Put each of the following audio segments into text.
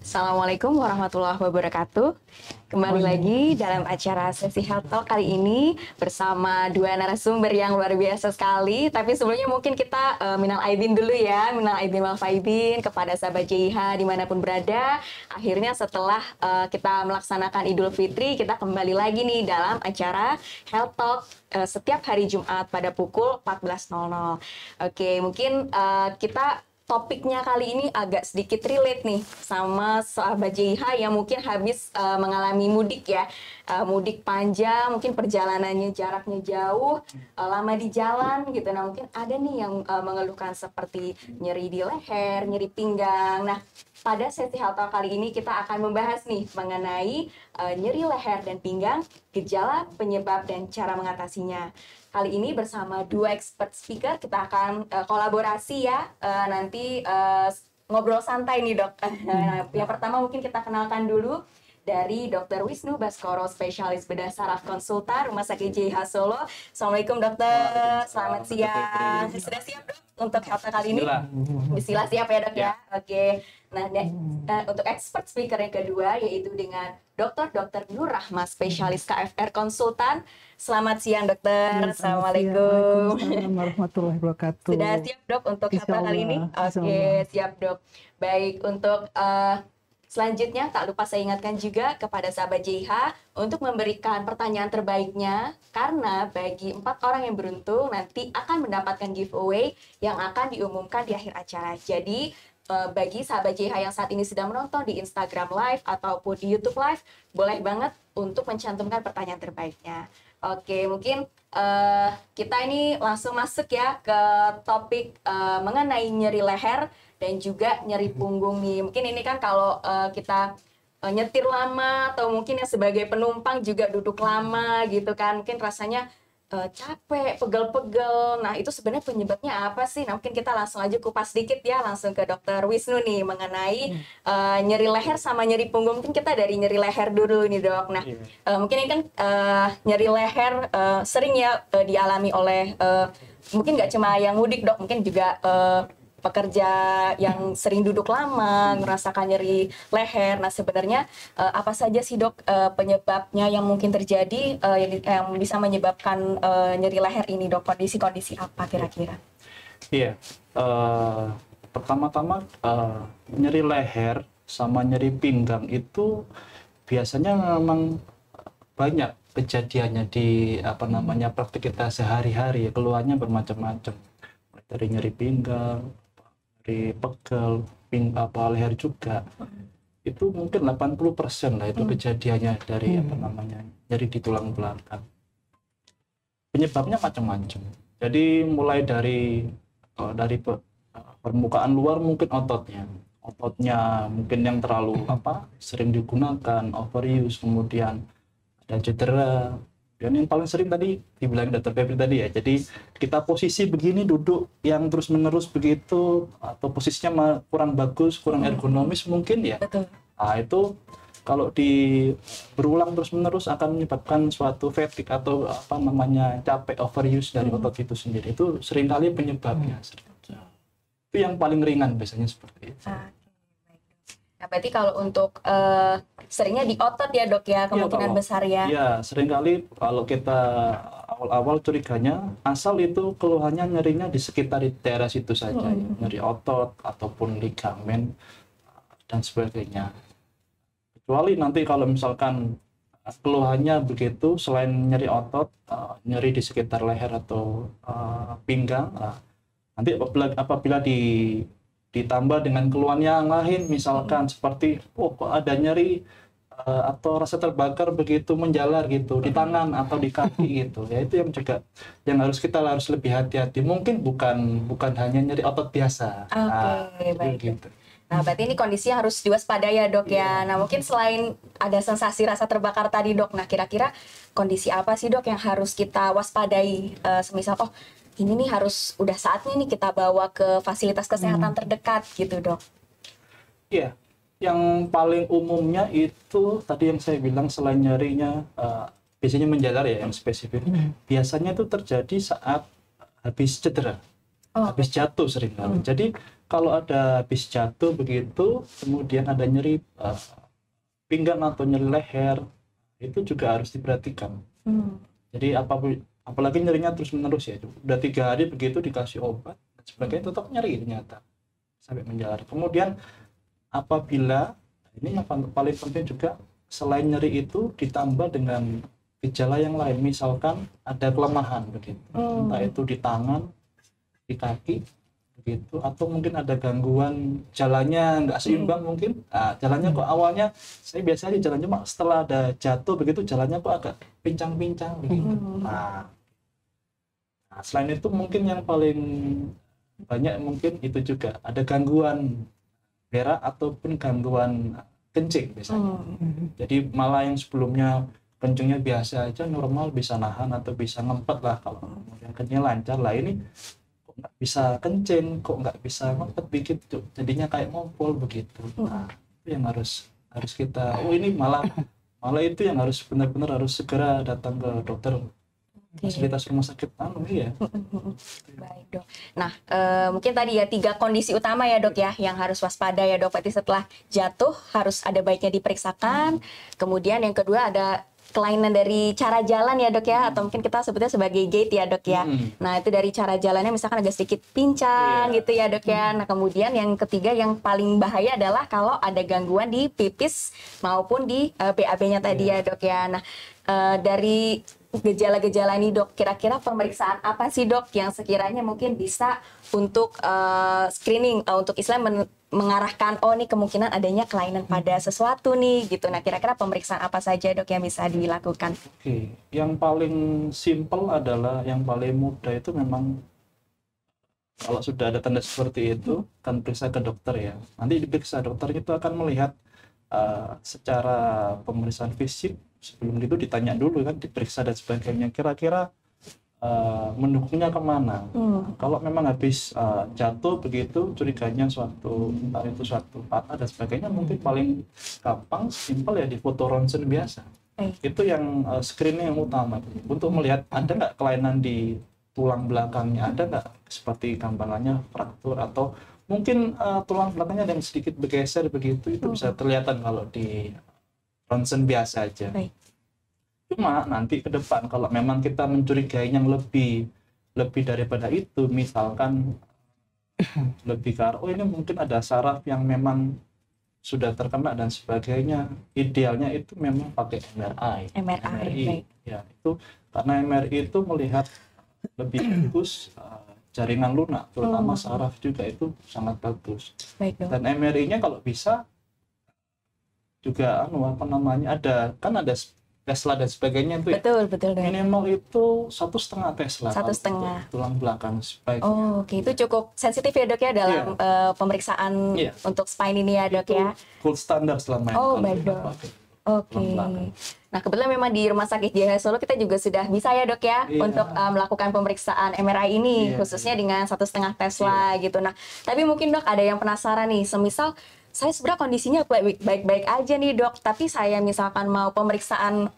Assalamualaikum warahmatullahi wabarakatuh. Kembali lagi dalam acara sesi Health Talk kali ini bersama dua narasumber yang luar biasa sekali. Tapi sebelumnya mungkin kita minal aidin dulu ya, minal aidin wal faidin kepada sahabat JIH dimanapun berada. Akhirnya setelah kita melaksanakan Idul Fitri, kita kembali lagi nih dalam acara Health Talk setiap hari Jumat pada pukul 14.00. Oke, mungkin kita topiknya kali ini agak sedikit relate nih sama sahabat JIH yang mungkin habis mengalami mudik ya. Mudik panjang, mungkin perjalanannya jaraknya jauh, lama di jalan gitu. Nah mungkin ada nih yang mengeluhkan seperti nyeri di leher, nyeri pinggang. Nah pada sesi Health Talk kali ini kita akan membahas nih mengenai nyeri leher dan pinggang, gejala, penyebab, dan cara mengatasinya. Kali ini bersama dua expert speaker, kita akan kolaborasi ya, nanti ngobrol santai nih dok. Yang pertama mungkin kita kenalkan dulu dari Dr. Wisnu Baskoro, spesialis bedah saraf konsultan Rumah Sakit JIH Solo. Assalamualaikum dokter, selamat siang. Sudah siap dok untuk Health Talk kali ini? Bismillah siap ya dok ya? Oke. Nah, untuk expert speaker yang kedua yaitu dengan Dr. Nur Rahma, spesialis KFR konsultan. Selamat siang dokter. Assalamualaikum. Assalamualaikum warahmatullahi wabarakatuh. Sudah siap dok untuk Health Talk kali ini? Oke, siap dok. Baik, untuk selanjutnya tak lupa saya ingatkan juga kepada sahabat JIH untuk memberikan pertanyaan terbaiknya, karena bagi 4 orang yang beruntung nanti akan mendapatkan giveaway yang akan diumumkan di akhir acara. Jadi bagi sahabat JIH yang saat ini sedang menonton di Instagram Live ataupun di YouTube Live, boleh banget untuk mencantumkan pertanyaan terbaiknya. Oke, mungkin kita ini langsung masuk ya ke topik mengenai nyeri leher dan juga nyeri punggung nih. Mungkin ini kan kalau kita nyetir lama atau mungkin yang sebagai penumpang juga duduk lama gitu kan, mungkin rasanya capek, pegel-pegel. Nah itu sebenarnya penyebabnya apa sih? Nah mungkin kita langsung aja kupas sedikit ya, langsung ke Dr. Wisnu nih mengenai nyeri leher sama nyeri punggung. Mungkin kita dari nyeri leher dulu nih dok. Nah mungkin ini kan nyeri leher sering ya dialami oleh mungkin nggak cuma yang mudik dok, mungkin juga pekerja yang sering duduk lama, merasakan nyeri leher. Nah sebenarnya apa saja sih dok penyebabnya yang mungkin terjadi yang bisa menyebabkan nyeri leher ini dok? Kondisi-kondisi apa kira-kira? Iya, pertama-tama nyeri leher sama nyeri pinggang itu biasanya memang banyak kejadiannya di praktik kita sehari-hari ya, keluhannya bermacam-macam. Dari nyeri pinggang, dari pegel, leher juga. Itu mungkin 80% lah itu kejadiannya dari nyeri di tulang belakang. Penyebabnya macam-macam. Jadi mulai dari permukaan luar mungkin ototnya mungkin yang terlalu sering digunakan, overuse, kemudian ada cedera. Dan yang paling sering tadi dibilang Dr. Febri tadi ya, jadi kita posisi begini duduk yang terus-menerus begitu, atau posisinya kurang bagus, kurang ergonomis mungkin ya. Betul. Nah itu kalau berulang terus-menerus akan menyebabkan suatu fatigue atau capek, overuse dari otot itu sendiri. Itu seringkali penyebabnya. Itu yang paling ringan biasanya seperti itu. Nah, berarti kalau untuk seringnya di otot ya dok ya, kemungkinan besar ya? Iya, seringkali kalau kita awal-awal curiganya, asal itu keluhannya nyerinya di sekitar daerah situ saja, ya. Nyeri otot ataupun ligamen dan sebagainya. Kecuali nanti kalau misalkan keluhannya begitu, selain nyeri otot, nyeri di sekitar leher atau pinggang, nanti apabila ditambah dengan keluhan yang lain, misalkan seperti kok ada nyeri atau rasa terbakar begitu menjalar gitu di tangan atau di kaki gitu ya, itu yang juga yang kita harus lebih hati-hati, mungkin bukan hanya nyeri otot biasa. Baik gitu. Nah berarti ini kondisi yang harus diwaspadai ya dok ya. Nah mungkin selain ada sensasi rasa terbakar tadi dok, nah kira-kira kondisi apa sih dok yang harus kita waspadai, semisal ini nih harus udah saatnya nih kita bawa ke fasilitas kesehatan terdekat gitu dok? Iya, yang paling umumnya itu tadi yang saya bilang, selain nyerinya biasanya menjalar ya yang spesifik. Biasanya itu terjadi saat habis cedera, habis jatuh seringkali. Jadi kalau ada habis jatuh begitu, kemudian ada nyeri pinggang atau nyeri leher, itu juga harus diperhatikan. Jadi apalagi nyerinya terus menerus ya, udah 3 hari begitu dikasih obat dan sebagainya tetap nyeri ternyata sampai menjalar. Kemudian apabila ini yang paling penting juga, selain nyeri itu ditambah dengan gejala yang lain, misalkan ada kelemahan begitu, entah itu di tangan, di kaki begitu, atau mungkin ada gangguan jalannya nggak seimbang mungkin. Jalannya kok awalnya saya biasa aja jalan, cuma setelah ada jatuh begitu jalannya kok agak pincang-pincang begitu. Nah, selain itu mungkin yang paling banyak mungkin itu juga ada gangguan berak ataupun gangguan kencing biasanya. Jadi malah yang sebelumnya kencingnya biasa aja, normal, bisa nahan atau bisa ngempet lah, kalau kemudian kencingnya lancar lah, ini kok nggak bisa kencing, kok nggak bisa ngempet begitu, jadinya kayak ngompol begitu. Nah, itu yang harus kita, ini malah itu yang harus benar-benar harus segera datang ke dokter fasilitas rumah sakit ya. Baik dok. Nah mungkin tadi ya 3 kondisi utama ya dok ya yang harus waspada ya dok. Berarti setelah jatuh harus ada baiknya diperiksakan. Kemudian yang kedua ada kelainan dari cara jalan ya dok ya, atau mungkin kita sebutnya sebagai gait ya dok ya. Nah itu dari cara jalannya misalkan agak sedikit pincang gitu ya dok ya. Nah kemudian yang ketiga yang paling bahaya adalah kalau ada gangguan di pipis maupun di BAB-nya tadi ya dok ya. Nah dari gejala-gejala ini dok, kira-kira pemeriksaan apa sih dok yang sekiranya mungkin bisa untuk screening untuk Islam mengarahkan oh nih kemungkinan adanya kelainan pada sesuatu nih gitu. Nah kira-kira pemeriksaan apa saja dok yang bisa dilakukan? Oke, yang paling simple adalah, yang paling mudah itu memang kalau sudah ada tanda seperti itu kan periksa ke dokter ya. Nanti diperiksa dokter itu akan melihat secara pemeriksaan fisik. Sebelum itu ditanya dulu kan, diperiksa dan sebagainya, kira-kira mendukungnya kemana. Kalau memang habis jatuh begitu, curiganya entah itu suatu patah dan sebagainya, mungkin paling gampang, simpel ya di foto ronsen biasa. Itu yang screening yang utama untuk melihat ada nggak kelainan di tulang belakangnya, ada nggak seperti gampangannya fraktur atau mungkin tulang belakangnya yang sedikit bergeser begitu, itu bisa kelihatan kalau di ronsen biasa aja. Cuma nanti ke depan kalau memang kita mencurigai yang lebih daripada itu, misalkan lebih ke arah, oh ini mungkin ada saraf yang memang sudah terkena dan sebagainya, idealnya itu memang pakai MRI. Ya, itu karena MRI itu melihat lebih bagus jaringan lunak, terutama saraf juga, itu sangat bagus. Dan MRI-nya kalau bisa juga ada Tesla dan sebagainya itu betul minimal itu 1,5 Tesla 1,5 tulang belakang spine. Oke, itu cukup sensitif ya dok ya dalam pemeriksaan untuk spine ini ya dok ya. Gold standar selama ini. Baik dok. Oke. Nah kebetulan memang di Rumah Sakit JH Solo kita juga sudah bisa ya dok ya untuk melakukan pemeriksaan MRI ini khususnya dengan 1,5 Tesla gitu. Nah tapi mungkin dok ada yang penasaran nih, semisal saya sebenarnya kondisinya baik-baik aja nih dok, tapi saya misalkan mau pemeriksaan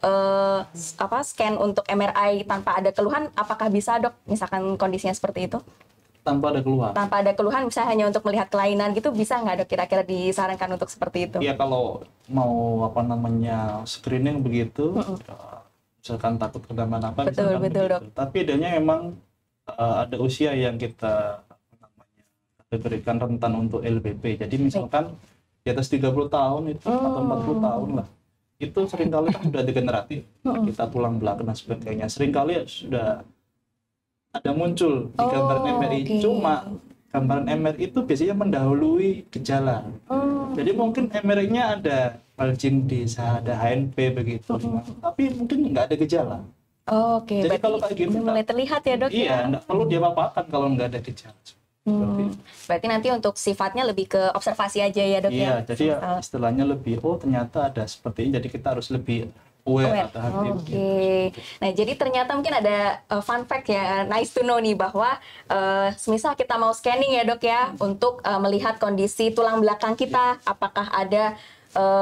scan untuk MRI tanpa ada keluhan, apakah bisa dok? Misalkan kondisinya seperti itu? Tanpa ada keluhan? Tanpa ada keluhan, misalnya hanya untuk melihat kelainan gitu, bisa nggak dok kira-kira disarankan untuk seperti itu? Iya, kalau mau screening begitu, misalkan takut kenapa-napa, betul dok. Tapi adanya memang ada usia yang kita diberikan rentan untuk LBP. Jadi misalkan di atas 30 tahun itu atau 40 tahun lah, itu seringkali kan sudah degeneratif, kita tulang belakang dan sebagainya, seringkali sudah ada muncul di gambaran MRI. Cuma gambaran MRI itu biasanya mendahului gejala. Jadi mungkin MRI-nya ada bulging disc, ada HNP begitu, tapi mungkin nggak ada gejala. Jadi kalau kayak gitu mulai terlihat ya dok? Iya, nggak perlu dia-apakan kalau nggak ada gejala. Berarti nanti untuk sifatnya lebih ke observasi aja ya dok ya? Iya, jadi istilahnya lebih, ternyata ada seperti ini, jadi kita harus lebih aware. Nah jadi ternyata mungkin ada fun fact ya, nice to know nih, bahwa semisal kita mau scanning ya dok ya, untuk melihat kondisi tulang belakang kita, apakah ada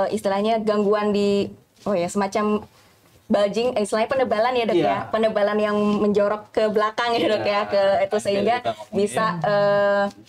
istilahnya gangguan di semacam bulging, istilahnya penebalan ya dok ya, penebalan yang menjorok ke belakang ya dok ya, ke itu sehingga bisa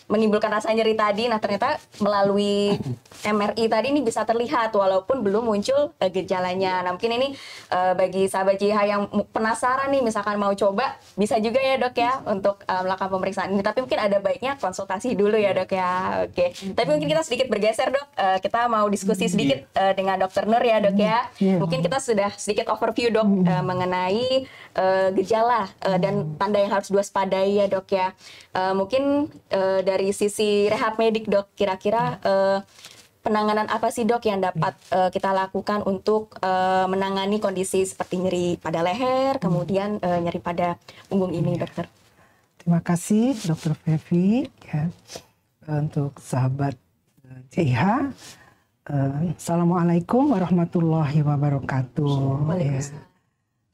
menimbulkan rasa nyeri tadi. Nah ternyata melalui MRI tadi ini bisa terlihat walaupun belum muncul gejalanya. Nah mungkin ini bagi sahabat JH yang penasaran nih, misalkan mau coba, bisa juga ya dok ya untuk melakukan pemeriksaan ini. Tapi mungkin ada baiknya konsultasi dulu ya dok ya. Oke. Tapi mungkin kita sedikit bergeser dok, kita mau diskusi sedikit dengan Dokter Nur ya dok ya. Mungkin kita sudah sedikit overview dok mengenai gejala dan tanda yang harus diwaspadai ya dok ya. Mungkin dari sisi rehab medik dok, kira-kira penanganan apa sih dok yang dapat kita lakukan untuk menangani kondisi seperti nyeri pada leher, kemudian nyeri pada punggung ini dokter? Terima kasih Dokter Fevi ya, untuk sahabat JH. Assalamualaikum warahmatullahi wabarakatuh. Ya.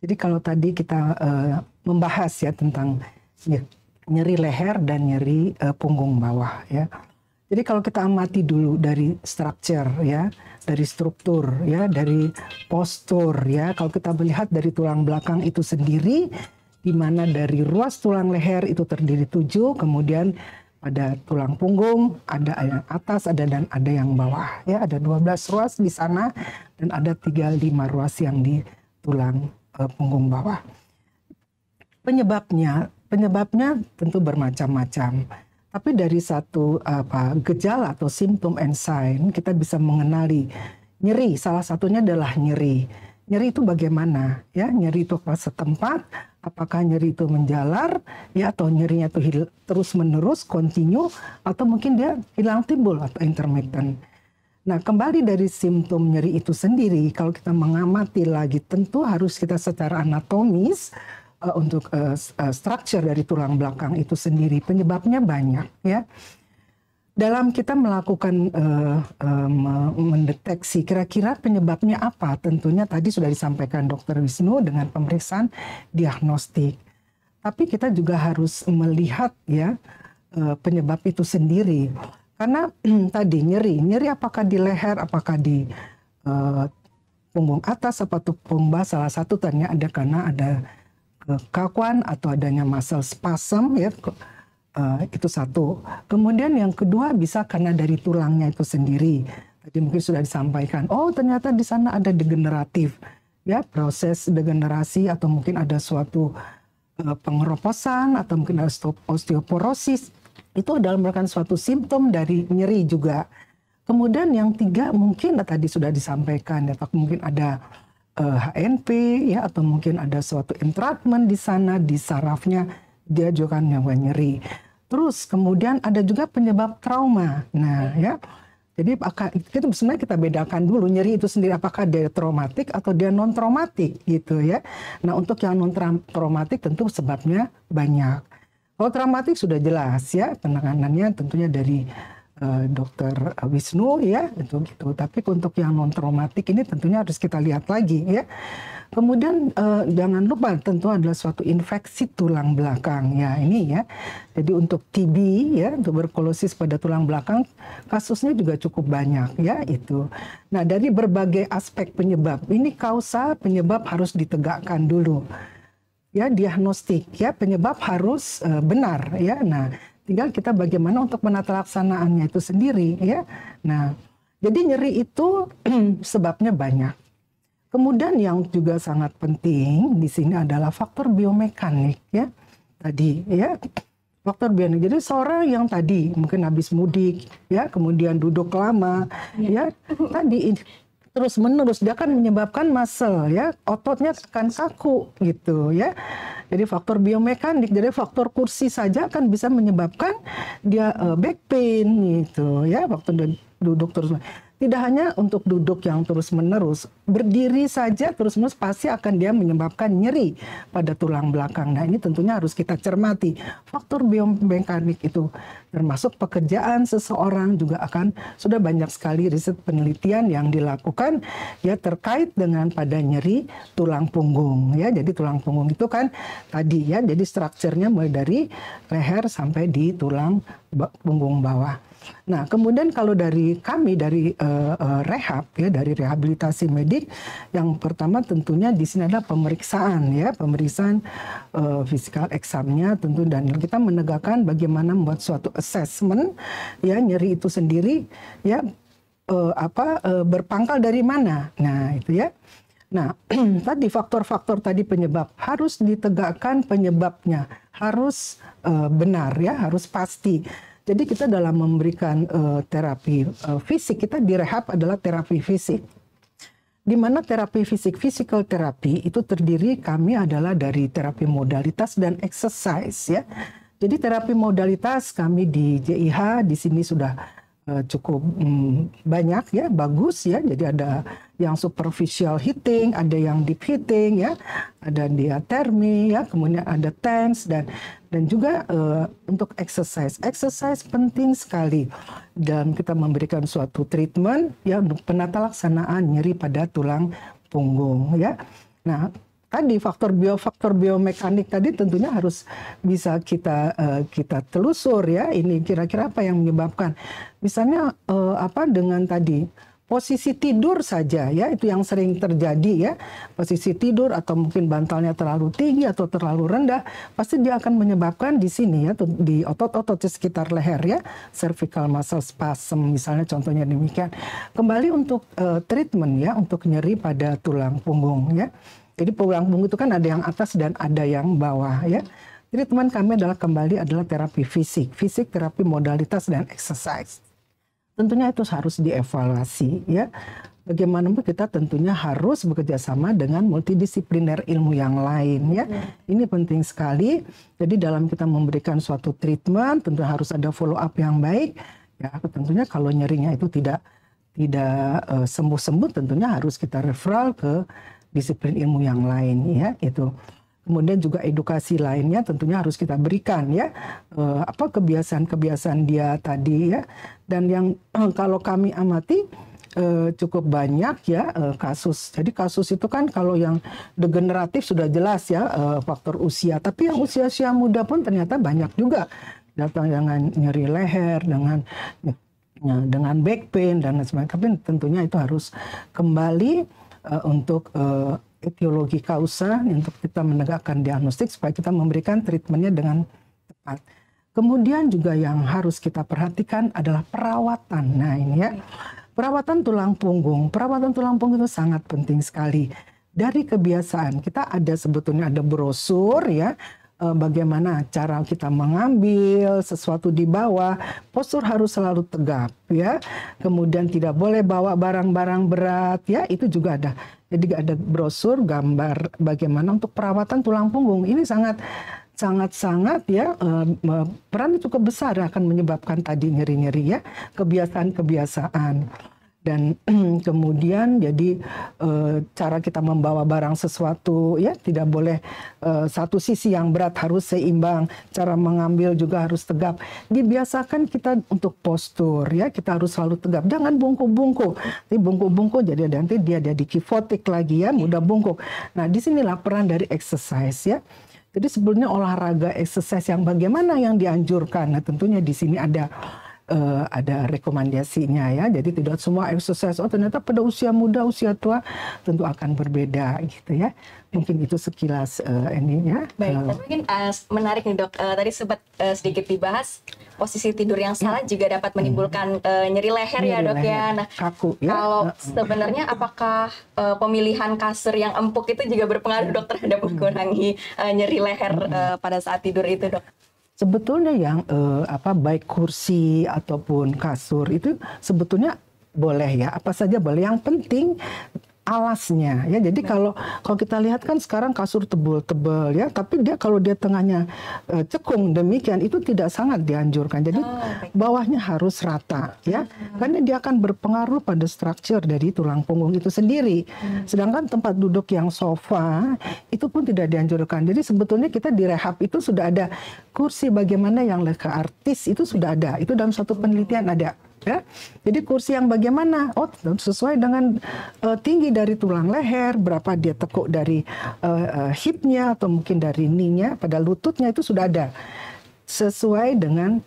Jadi kalau tadi kita membahas ya tentang nyeri leher dan nyeri punggung bawah ya. Jadi kalau kita amati dulu dari structure ya, dari struktur ya, dari postur ya. Kalau kita melihat dari tulang belakang itu sendiri, di mana dari ruas tulang leher itu terdiri 7, kemudian ada tulang punggung, ada yang atas, ada dan ada yang bawah ya, ada 12 ruas di sana dan ada 35 ruas yang di tulang punggung bawah. Penyebabnya tentu bermacam-macam. Tapi dari satu gejala atau simptom and sign kita bisa mengenali nyeri. Salah satunya adalah nyeri. Nyeri itu bagaimana? Ya, nyeri itu apa setempat? Apakah nyeri itu menjalar? Ya, atau nyerinya itu terus menerus, continue, atau mungkin dia hilang timbul atau intermittent. Nah, kembali dari simptom nyeri itu sendiri, kalau kita mengamati lagi, tentu harus kita secara anatomis untuk structure dari tulang belakang itu sendiri. Penyebabnya banyak, ya. Dalam kita melakukan mendeteksi kira-kira penyebabnya apa, tentunya tadi sudah disampaikan Dr. Wisnu dengan pemeriksaan diagnostik. Tapi kita juga harus melihat ya penyebab itu sendiri. Karena tadi nyeri apakah di leher, apakah di punggung atas atau punggung bawah, salah satu tanya ada karena ada kekakuan atau adanya muscle spasm ya. Itu satu. Kemudian yang kedua bisa karena dari tulangnya itu sendiri. Tadi mungkin sudah disampaikan. Oh ternyata di sana ada degeneratif, ya proses degenerasi atau mungkin ada suatu pengeroposan atau mungkin ada osteoporosis. Itu adalah merupakan suatu simptom dari nyeri juga. Kemudian yang tiga mungkin tadi sudah disampaikan, ya, mungkin ada HNP, ya atau mungkin ada suatu entrapment di sana di sarafnya. Dia juga nyeri. Terus kemudian ada juga penyebab trauma. Nah ya, jadi itu sebenarnya kita bedakan dulu nyeri itu sendiri apakah dia traumatik atau dia non traumatik gitu ya. Nah untuk yang non traumatik tentu sebabnya banyak. Kalau traumatik sudah jelas ya penanganannya tentunya dari Dokter Wisnu ya itu gitu. Tapi untuk yang non traumatik ini tentunya harus kita lihat lagi ya. Kemudian jangan lupa tentu adalah suatu infeksi tulang belakang ya ini ya. Jadi untuk TB ya tuberkulosis pada tulang belakang kasusnya juga cukup banyak ya itu. Nah dari berbagai aspek penyebab ini kausa penyebab harus ditegakkan dulu ya diagnostik ya penyebab harus benar ya. Nah tinggal kita bagaimana untuk menata laksanaannya itu sendiri ya. Nah jadi nyeri itu sebabnya banyak. Kemudian yang juga sangat penting di sini adalah faktor biomekanik ya. Tadi ya. Faktor biomekanik. Jadi seorang yang tadi mungkin habis mudik ya, kemudian duduk lama ya, tadi terus menerus dia akan menyebabkan muscle ya, ototnya akan kaku gitu ya. Jadi faktor biomekanik, jadi faktor kursi saja akan bisa menyebabkan dia back pain gitu ya, waktu duduk terus. Tidak hanya untuk duduk yang terus-menerus, berdiri saja terus-menerus pasti akan dia menyebabkan nyeri pada tulang belakang. Nah ini tentunya harus kita cermati. Faktor biomekanik itu termasuk pekerjaan seseorang juga akan sudah banyak sekali riset penelitian yang dilakukan ya terkait dengan pada nyeri tulang punggung ya. Jadi tulang punggung itu kan tadi ya, jadi strukturnya mulai dari leher sampai di tulang punggung bawah. Nah, kemudian kalau dari kami dari rehab ya, dari rehabilitasi medik, yang pertama tentunya di sini adalah pemeriksaan ya, pemeriksaan physical examnya tentu, dan kita menegakkan bagaimana membuat suatu assessment ya nyeri itu sendiri ya berpangkal dari mana. Nah, itu ya. Nah, tadi faktor-faktor tadi penyebab harus ditegakkan, penyebabnya harus benar ya, harus pasti. Jadi kita dalam memberikan terapi fisik, kita di rehab adalah terapi fisik. Di mana terapi fisik, physical therapy itu terdiri kami adalah dari terapi modalitas dan exercise ya. Jadi terapi modalitas kami di JIH di sini sudah cukup banyak ya, bagus ya. Jadi ada yang superficial hitting, ada yang deep hitting ya, ada diathermy ya, kemudian ada TENS dan juga untuk exercise penting sekali dan kita memberikan suatu treatment ya untuk penata laksanaan nyeri pada tulang punggung ya. Nah, tadi faktor biomekanik tadi tentunya harus bisa kita telusur ya, ini kira-kira apa yang menyebabkan. Misalnya dengan tadi posisi tidur saja ya, itu yang sering terjadi ya. Posisi tidur atau mungkin bantalnya terlalu tinggi atau terlalu rendah, pasti dia akan menyebabkan di sini ya, di otot-otot di sekitar leher ya, cervical muscle spasm misalnya, contohnya demikian. Kembali untuk treatment ya, untuk nyeri pada tulang punggung ya. Jadi tulang punggung itu kan ada yang atas dan ada yang bawah ya. Treatment kami kembali adalah terapi fisik, terapi modalitas dan exercise. Tentunya itu harus dievaluasi ya. Bagaimanapun kita tentunya harus bekerja sama dengan multidisipliner ilmu yang lain ya. Ini penting sekali. Jadi dalam kita memberikan suatu treatment tentu harus ada follow up yang baik ya. Tentunya kalau nyerinya itu tidak sembuh-sembuh, tentunya harus kita referral ke disiplin ilmu yang lain ya itu. Kemudian juga edukasi lainnya tentunya harus kita berikan ya, kebiasaan-kebiasaan dia tadi ya. Dan yang kalau kami amati cukup banyak ya kasus. Jadi kasus itu kan kalau yang degeneratif sudah jelas ya faktor usia. Tapi yang usia muda pun ternyata banyak juga datang dengan nyeri leher, dengan back pain dan sebagainya. Tapi tentunya itu harus kembali untuk etiologi kausa untuk kita menegakkan diagnostik supaya kita memberikan treatmentnya dengan tepat. Kemudian juga yang harus kita perhatikan adalah perawatan. Nah ini ya, perawatan tulang punggung. Perawatan tulang punggung itu sangat penting sekali. Dari kebiasaan kita sebetulnya ada brosur ya, bagaimana cara kita mengambil sesuatu di bawah, postur harus selalu tegap ya. Kemudian tidak boleh bawa barang-barang berat ya, itu juga ada. Jadi ada brosur gambar bagaimana untuk perawatan tulang punggung. Ini sangat ya peran cukup besar akan menyebabkan tadi nyeri-nyeri ya, kebiasaan-kebiasaan. Dan kemudian jadi cara kita membawa barang sesuatu ya, tidak boleh satu sisi yang berat, harus seimbang. Cara mengambil juga harus tegap. Dibiasakan kita untuk postur ya, kita harus selalu tegap. Jangan bungkuk-bungkuk. Bungkuk-bungkuk jadi nanti dia jadi kifotik lagi ya, mudah bungkuk. Nah, disinilah peran dari exercise ya. Jadi sebetulnya olahraga exercise yang bagaimana yang dianjurkan. Nah, tentunya di sini ada rekomendasinya ya. Jadi tidak semua exercise ternyata pada usia muda, usia tua tentu akan berbeda gitu ya. Mungkin itu sekilas ininya. Baik, tapi mungkin menarik nih dok. Tadi sempat sedikit dibahas posisi tidur yang salah juga dapat menimbulkan nyeri leher ya dok ya. Nah, kaku ya. Kalau sebenarnya apakah pemilihan kasur yang empuk itu juga berpengaruh dok terhadap mengurangi nyeri leher pada saat tidur itu dok? Sebetulnya yang baik kursi ataupun kasur itu sebetulnya boleh ya, apa saja boleh. Yang penting alasnya ya. Jadi kalau kita lihat kan sekarang kasur tebal-tebal ya, tapi kalau dia tengahnya cekung demikian itu tidak sangat dianjurkan. Jadi bawahnya harus rata ya, karena dia akan berpengaruh pada struktur dari tulang punggung itu sendiri. Sedangkan tempat duduk yang sofa itu pun tidak dianjurkan. Jadi sebetulnya kita di rehab itu sudah ada kursi bagaimana yang ke artis, itu sudah ada. Itu dalam suatu penelitian ada. Ya, jadi kursi yang bagaimana? Oh, sesuai dengan tinggi dari tulang leher, berapa dia tekuk dari hipnya atau mungkin dari knee-nya, pada lututnya itu sudah ada. Sesuai dengan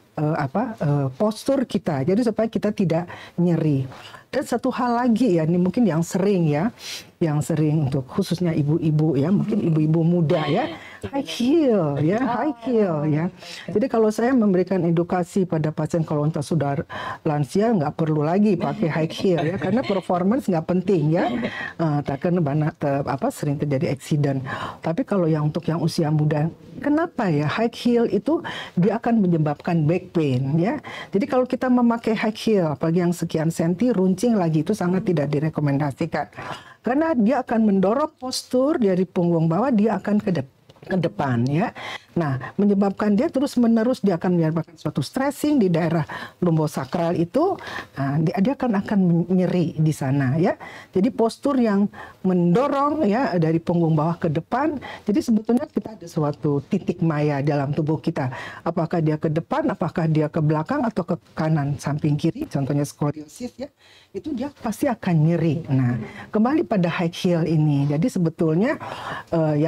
postur kita. Jadi supaya kita tidak nyeri. Dan satu hal lagi ya, ini mungkin yang sering untuk khususnya ibu-ibu ya, mungkin ibu-ibu muda ya, high heel ya. Jadi kalau saya memberikan edukasi pada pasien kalau kita sudah lansia nggak perlu lagi pakai high heel ya, karena performance nggak penting ya, karena sering terjadi accident. Tapi kalau untuk yang usia muda, kenapa ya high heel itu dia akan menyebabkan back pain ya. Jadi kalau kita memakai high heel, apalagi yang sekian senti, runcing lagi, itu sangat tidak direkomendasikan. Karena dia akan mendorong postur dari punggung bawah, dia akan ke depan ya. Nah, menyebabkan dia terus-menerus dia akan menyebabkan suatu stressing di daerah lumbosakral itu, dia akan nyeri di sana ya. Jadi postur yang mendorong ya dari punggung bawah ke depan. Jadi sebetulnya kita ada suatu titik maya dalam tubuh kita. Apakah dia ke depan, apakah dia ke belakang atau ke kanan samping kiri, contohnya skoliosis ya. Itu dia pasti akan nyeri. Nah, kembali pada high heel ini. Jadi sebetulnya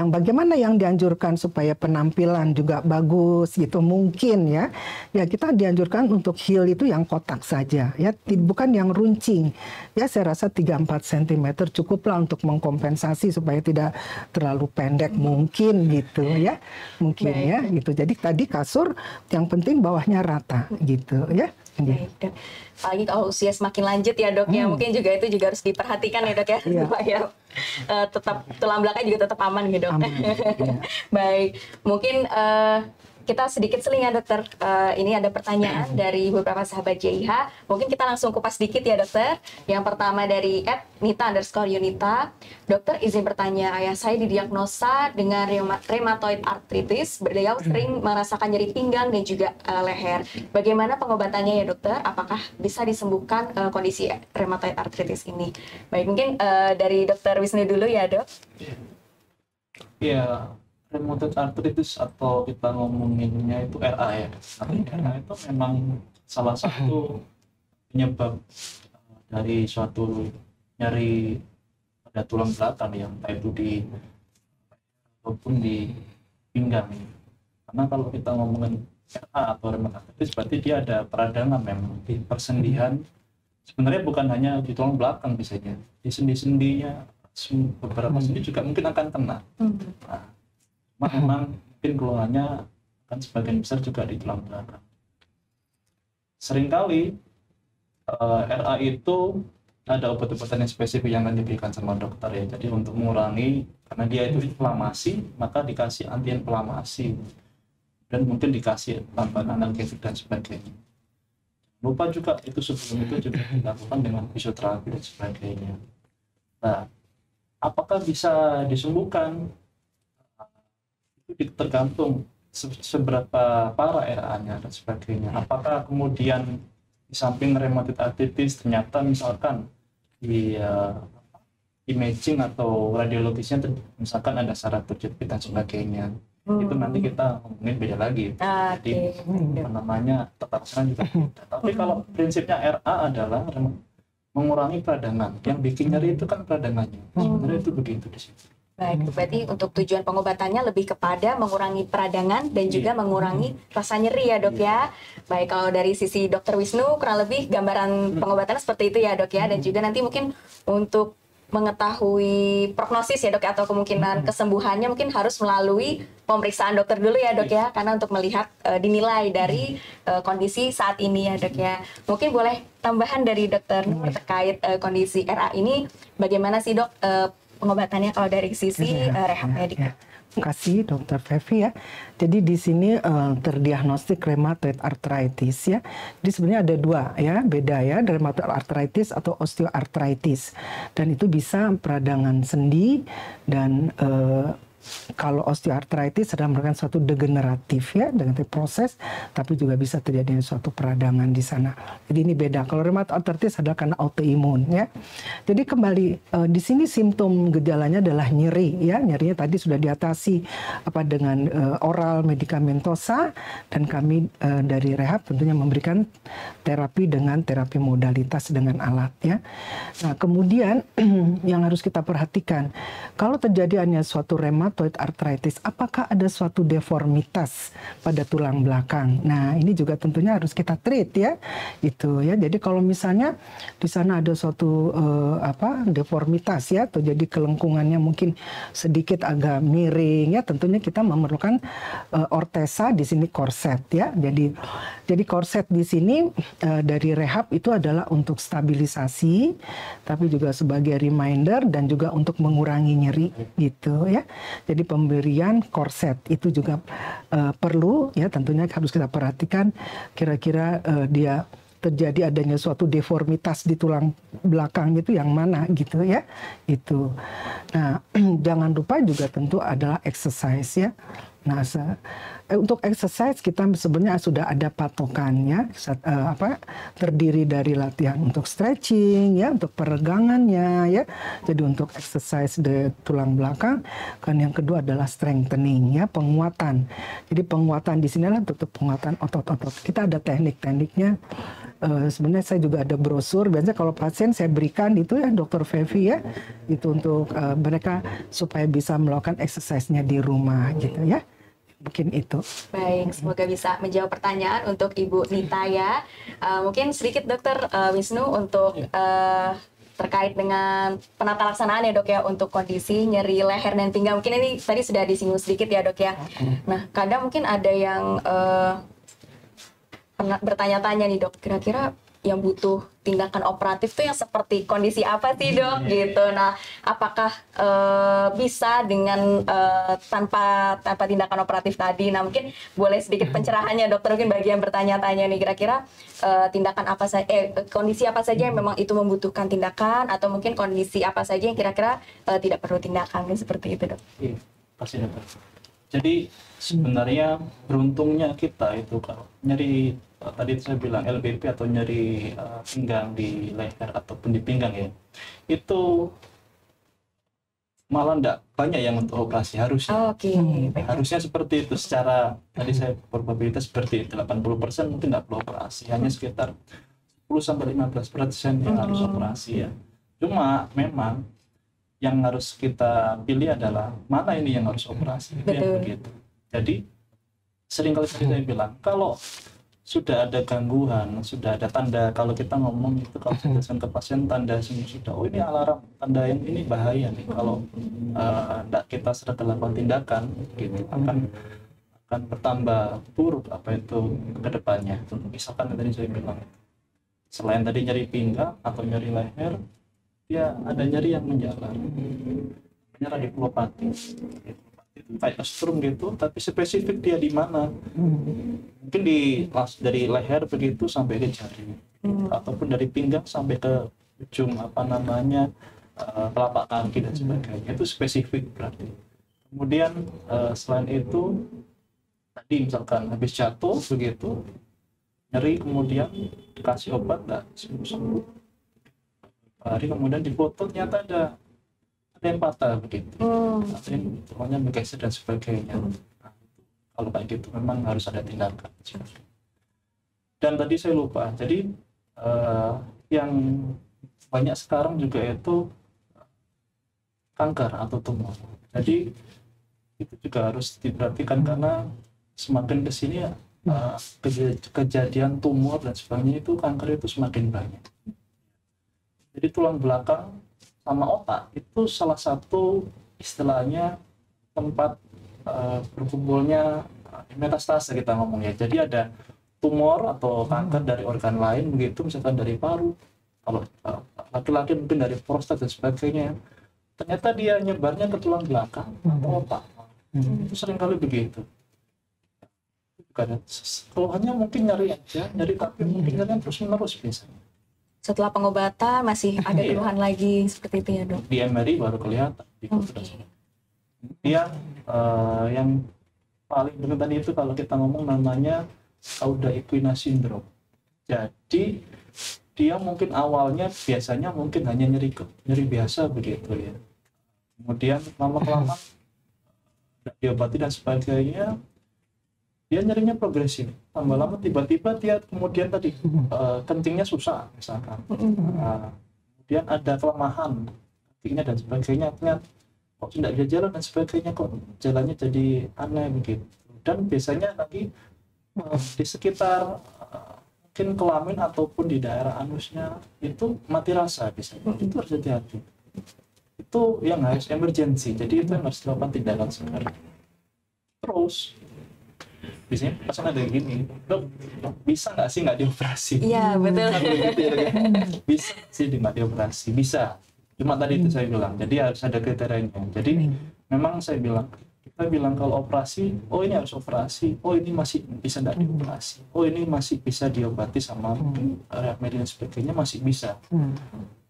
bagaimana yang dianjurkan supaya penampilan juga bagus gitu mungkin ya. Ya kita dianjurkan untuk heel itu yang kotak saja ya, bukan yang runcing. Ya saya rasa 3-4 cm cukuplah untuk mengkompensasi supaya tidak terlalu pendek mungkin gitu ya. Mungkin ya gitu. Jadi tadi kasur yang penting bawahnya rata gitu ya. Baik, Dok. Apalagi kalau usia semakin lanjut ya Dok ya, mungkin juga itu juga harus diperhatikan ya Dok ya, supaya tetap tulang belakang juga tetap aman gitu Dok. Baik, mungkin kita sedikit seling ya dokter. Ini ada pertanyaan dari beberapa sahabat JIH. Mungkin kita langsung kupas sedikit ya dokter. Yang pertama dari @nita_yunita. Dokter izin bertanya, ayah saya didiagnosa dengan rheumatoid arthritis. Beliau sering merasakan nyeri pinggang dan juga leher. Bagaimana pengobatannya ya dokter? Apakah bisa disembuhkan kondisi rheumatoid arthritis ini? Baik, mungkin dari dokter Wisnu dulu ya dok. Ya, rheumatoid arthritis atau kita ngomonginnya itu RA ya. RA itu memang salah satu penyebab dari suatu nyeri pada tulang belakang yang entah itu di ataupun di pinggang. Karena kalau kita ngomongin RA atau rheumatoid arthritis berarti dia ada peradangan memang di persendian. Sebenarnya bukan hanya di tulang belakang biasanya, di sendi-sendinya, beberapa sendi juga mungkin akan kena. Nah, memang mungkin keluhannya kan sebagian besar juga di tulang belakang. Seringkali RA itu ada obat-obatan yang spesifik yang akan diberikan sama dokter ya. Jadi untuk mengurangi, karena dia itu inflamasi, maka dikasih antiinflamasi dan mungkin dikasih tambahan analgesik dan sebagainya. Lupa juga itu sebelum itu juga dilakukan dengan fisioterapi dan sebagainya. Nah, apakah bisa disembuhkan? Itu tergantung seberapa parah RA-nya dan sebagainya. Apakah kemudian di samping rheumatoid arthritis ternyata misalkan di imaging atau radiologisnya misalkan ada saraf terjepit dan sebagainya, itu nanti kita ngomongin beda lagi. Jadi namanya tata laksana juga beda. Tapi kalau prinsipnya RA adalah mengurangi peradangan, yang bikin nyeri itu kan peradangannya. Sebenarnya itu begitu di situ. Baik, berarti untuk tujuan pengobatannya lebih kepada mengurangi peradangan dan juga mengurangi rasa nyeri ya dok ya. Baik, kalau dari sisi dokter Wisnu kurang lebih gambaran pengobatannya seperti itu ya dok ya. Dan juga nanti mungkin untuk mengetahui prognosis ya dok atau kemungkinan kesembuhannya mungkin harus melalui pemeriksaan dokter dulu ya dok ya. Karena untuk melihat dinilai dari kondisi saat ini ya dok ya. Mungkin boleh tambahan dari dokter Nur terkait kondisi RA ini, bagaimana sih dok pengobatannya kalau dari sisi rehab medik? Ya. Terima kasih Dokter Fevi ya. Jadi di sini terdiagnostik rheumatoid arthritis ya. Di sebenarnya ada dua ya, beda ya, rheumatoid arthritis atau osteoarthritis. Dan itu bisa peradangan sendi dan kalau osteoarthritis adalah merupakan suatu degeneratif ya, dengan proses, tapi juga bisa terjadi suatu peradangan di sana. Jadi ini beda. Kalau rheumatoid arthritis adalah karena autoimun ya. Jadi kembali di sini simptom gejalanya adalah nyeri ya. Nyerinya tadi sudah diatasi apa dengan oral medikamentosa, dan kami dari rehab tentunya memberikan terapi dengan terapi modalitas dengan alat ya. Nah, kemudian yang harus kita perhatikan, kalau terjadi hanya suatu rheumatoid arthritis, apakah ada suatu deformitas pada tulang belakang? Nah, ini juga tentunya harus kita treat ya. Itu ya. Jadi kalau misalnya di sana ada suatu deformitas ya, atau jadi kelengkungannya mungkin sedikit agak miring ya, tentunya kita memerlukan ortesa, di sini korset ya. Jadi korset di sini dari rehab itu adalah untuk stabilisasi, tapi juga sebagai reminder dan juga untuk mengurangi nyeri gitu ya. Jadi pemberian korset itu juga perlu ya, tentunya harus kita perhatikan kira-kira dia terjadi adanya suatu deformitas di tulang belakang itu yang mana gitu ya. Itu. Nah, jangan lupa juga tentu adalah exercise ya. Nah, untuk exercise kita sebenarnya sudah ada patokannya, terdiri dari latihan untuk stretching ya, untuk peregangannya ya. Jadi untuk exercise di tulang belakang, kan yang kedua adalah strengthening ya, penguatan. Jadi penguatan di sini adalah untuk penguatan otot-otot. Kita ada teknik-tekniknya. Sebenarnya saya juga ada brosur. Biasanya kalau pasien saya berikan itu ya, Dokter Fevi ya, itu untuk mereka supaya bisa melakukan exercise-nya di rumah gitu ya. Mungkin itu. Baik, semoga bisa menjawab pertanyaan untuk Ibu Nita ya. Mungkin sedikit Dokter Wisnu untuk terkait dengan penata laksanaan ya Dok ya, untuk kondisi nyeri leher dan pinggang. Mungkin ini tadi sudah disinggung sedikit ya Dok ya. Nah, kadang mungkin ada yang bertanya-tanya nih Dok, kira-kira yang butuh tindakan operatif tuh yang seperti kondisi apa sih Dok gitu. Nah, apakah bisa dengan tanpa tindakan operatif tadi? Nah, mungkin boleh sedikit pencerahannya Dokter, mungkin bagi yang bertanya-tanya nih, kira-kira tindakan apa saja, kondisi apa saja yang memang itu membutuhkan tindakan, atau mungkin kondisi apa saja yang kira-kira tidak perlu tindakan, seperti itu Dok. Iya, pasti Dokter. Jadi sebenarnya beruntungnya kita itu kalau nyeri tadi saya bilang LBP atau nyeri pinggang di leher ataupun di pinggang ya, itu malah enggak banyak yang untuk operasi harusnya. Harusnya seperti itu, secara tadi saya probabilitas seperti itu, 80% mungkin enggak perlu operasi, hanya sekitar 10-15% yang harus operasi ya. Cuma memang yang harus kita pilih adalah mana ini yang harus operasi. Itu begitu. Jadi seringkali saya bilang, kalau sudah ada gangguan, sudah ada tanda, kalau kita ngomong itu, kalau jelaskan ke pasien tanda sudah, oh ini alarm, tanda yang ini bahaya nih, kalau tidak kita serta lakukan tindakan gitu, akan bertambah buruk apa itu ke depannya. Misalkan tadi saya bilang, selain tadi nyeri pinggang atau nyeri leher, ya ada nyeri yang menjalar, namanya radikulopatia. Itu kayak strum gitu, tapi spesifik dia di mana. Mungkin dari leher begitu sampai ke jari, ataupun dari pinggang sampai ke ujung telapak kaki dan sebagainya. Itu spesifik berarti. Kemudian selain itu, tadi misalkan habis jatuh begitu, nyeri, kemudian dikasih obat, nggak sembuh. Hari kemudian difoto ternyata ada yang patah begitu, ada yang tulangnya bergeser dan sebagainya. Nah, kalau kayak gitu memang harus ada tindakan. Dan tadi saya lupa, jadi yang banyak sekarang juga itu kanker atau tumor. Jadi itu juga harus diperhatikan, karena semakin kesini kejadian tumor dan sebagainya, itu kanker itu semakin banyak. Jadi tulang belakang sama otak itu salah satu istilahnya tempat berkumpulnya metastase kita ngomongnya. Jadi ada tumor atau kanker dari organ lain begitu, misalkan dari paru, kalau laki-laki mungkin dari prostat dan sebagainya. ternyata dia nyebarnya ke tulang belakang atau otak. Itu sering kali begitu. Karena keluhannya mungkin nyeri aja, nyeri tapi mungkin nyeri terus menerus biasanya. Setelah pengobatan masih ada keluhan lagi seperti itu ya dok? Di MRI baru kelihatan. Kemudian yang paling penting itu kalau kita ngomong namanya cauda equina syndrome. Jadi dia mungkin awalnya biasanya mungkin hanya nyeri biasa begitu ya. Kemudian lama-kelamaan diobati dan sebagainya, dia nyerinya progresif. Lama-lama tiba-tiba dia kemudian tadi kencingnya susah misalkan. Kemudian ada kelemahan kakinya dan sebagainya. Ternyata kok tidak bisa jalan dan sebagainya, kok jalannya jadi aneh begitu. Dan biasanya lagi di sekitar mungkin kelamin ataupun di daerah anusnya itu mati rasa biasanya. Itu harus hati-hati. Itu yang harus emergency. Jadi itu yang harus dilakukan tindakan segera. Terus biasanya pasien ada gini, dok bisa nggak sih nggak dioperasi? Iya betul. Gitu ya, bisa sih nggak dioperasi, bisa. Cuma tadi itu saya bilang, jadi harus ada kriterianya. Jadi memang saya bilang, kita bilang kalau operasi, oh ini harus operasi, oh ini masih bisa nggak dioperasi, oh ini masih bisa diobati sama remedi dan sebagainya masih bisa.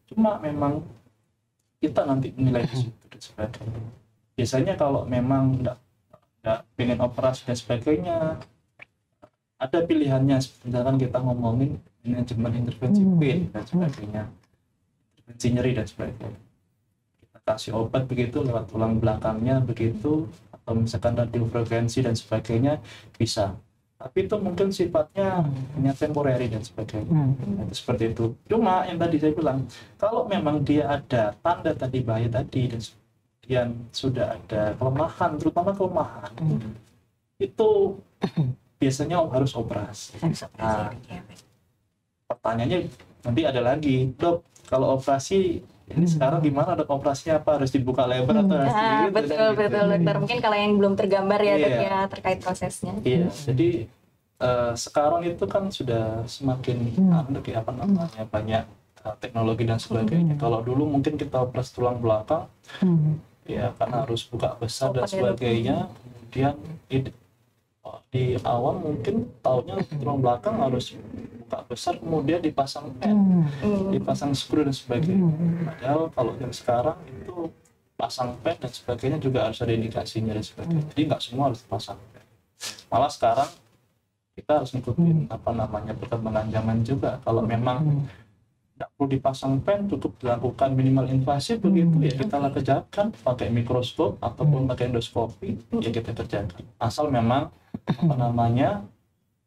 Cuma memang kita nanti menilai di situ dan sebagainya. Biasanya kalau memang nggak pengen operasi dan sebagainya, ada pilihannya. Misalkan kita ngomongin manajemen intervensi pain dan sebagainya, intervensi nyeri dan sebagainya, kita kasih obat begitu lewat tulang belakangnya begitu, atau misalkan radiofrekuensi dan sebagainya bisa. Tapi itu mungkin sifatnya hanya temporary dan sebagainya. Itu seperti itu. Cuma yang tadi saya bilang, kalau memang dia ada tanda tadi bahaya tadi dan yang sudah ada kelemahan, terutama kelemahan, itu biasanya harus operasi. Nah, pertanyaannya nanti ada lagi, dok, kalau operasi ini sekarang gimana, dok, operasinya apa? Harus dibuka lebar atau harus Betul, betul dokter. Mungkin kalau yang belum tergambar ya dok ya terkait prosesnya. Iya, jadi sekarang itu kan sudah semakin apa namanya, banyak teknologi dan sebagainya. Kalau dulu mungkin kita operasi tulang belakang, ya karena harus buka besar dan sebagainya, kemudian di awal mungkin taunya tulang belakang harus buka besar kemudian dipasang pen, dipasang skru dan sebagainya. Padahal kalau yang sekarang itu pasang pen dan sebagainya juga harus ada indikasinya dan sebagainya. Jadi nggak semua harus dipasang pen. Malah sekarang kita harus ngikutin apa namanya perkembangan zaman juga. Kalau memang tidak perlu dipasang pen, cukup dilakukan minimal invasif begitu ya kita kerjakan pakai mikroskop ataupun pakai endoskopi ya kita kerjakan. Asal memang apa namanya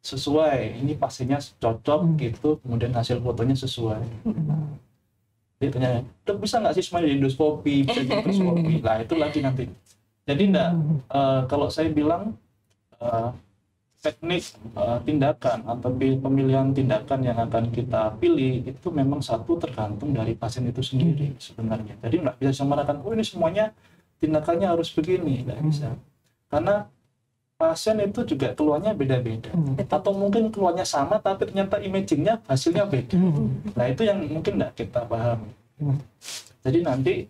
sesuai, ini pasiennya cocok gitu, kemudian hasil fotonya sesuai. Dia tanya, dok bisa nggak sih semuanya di endoskopi, bisa di mikroskopi? Lah itu lagi nanti. Jadi enggak, kalau saya bilang teknik tindakan atau pemilihan tindakan yang akan kita pilih itu memang satu tergantung dari pasien itu sendiri sebenarnya. Jadi nggak bisa disamaratakan, oh ini semuanya tindakannya harus begini, nggak bisa. Karena pasien itu juga keluhannya beda-beda. Atau mungkin keluhannya sama tapi ternyata imagingnya hasilnya beda. Nah itu yang mungkin nggak kita pahami. Jadi nanti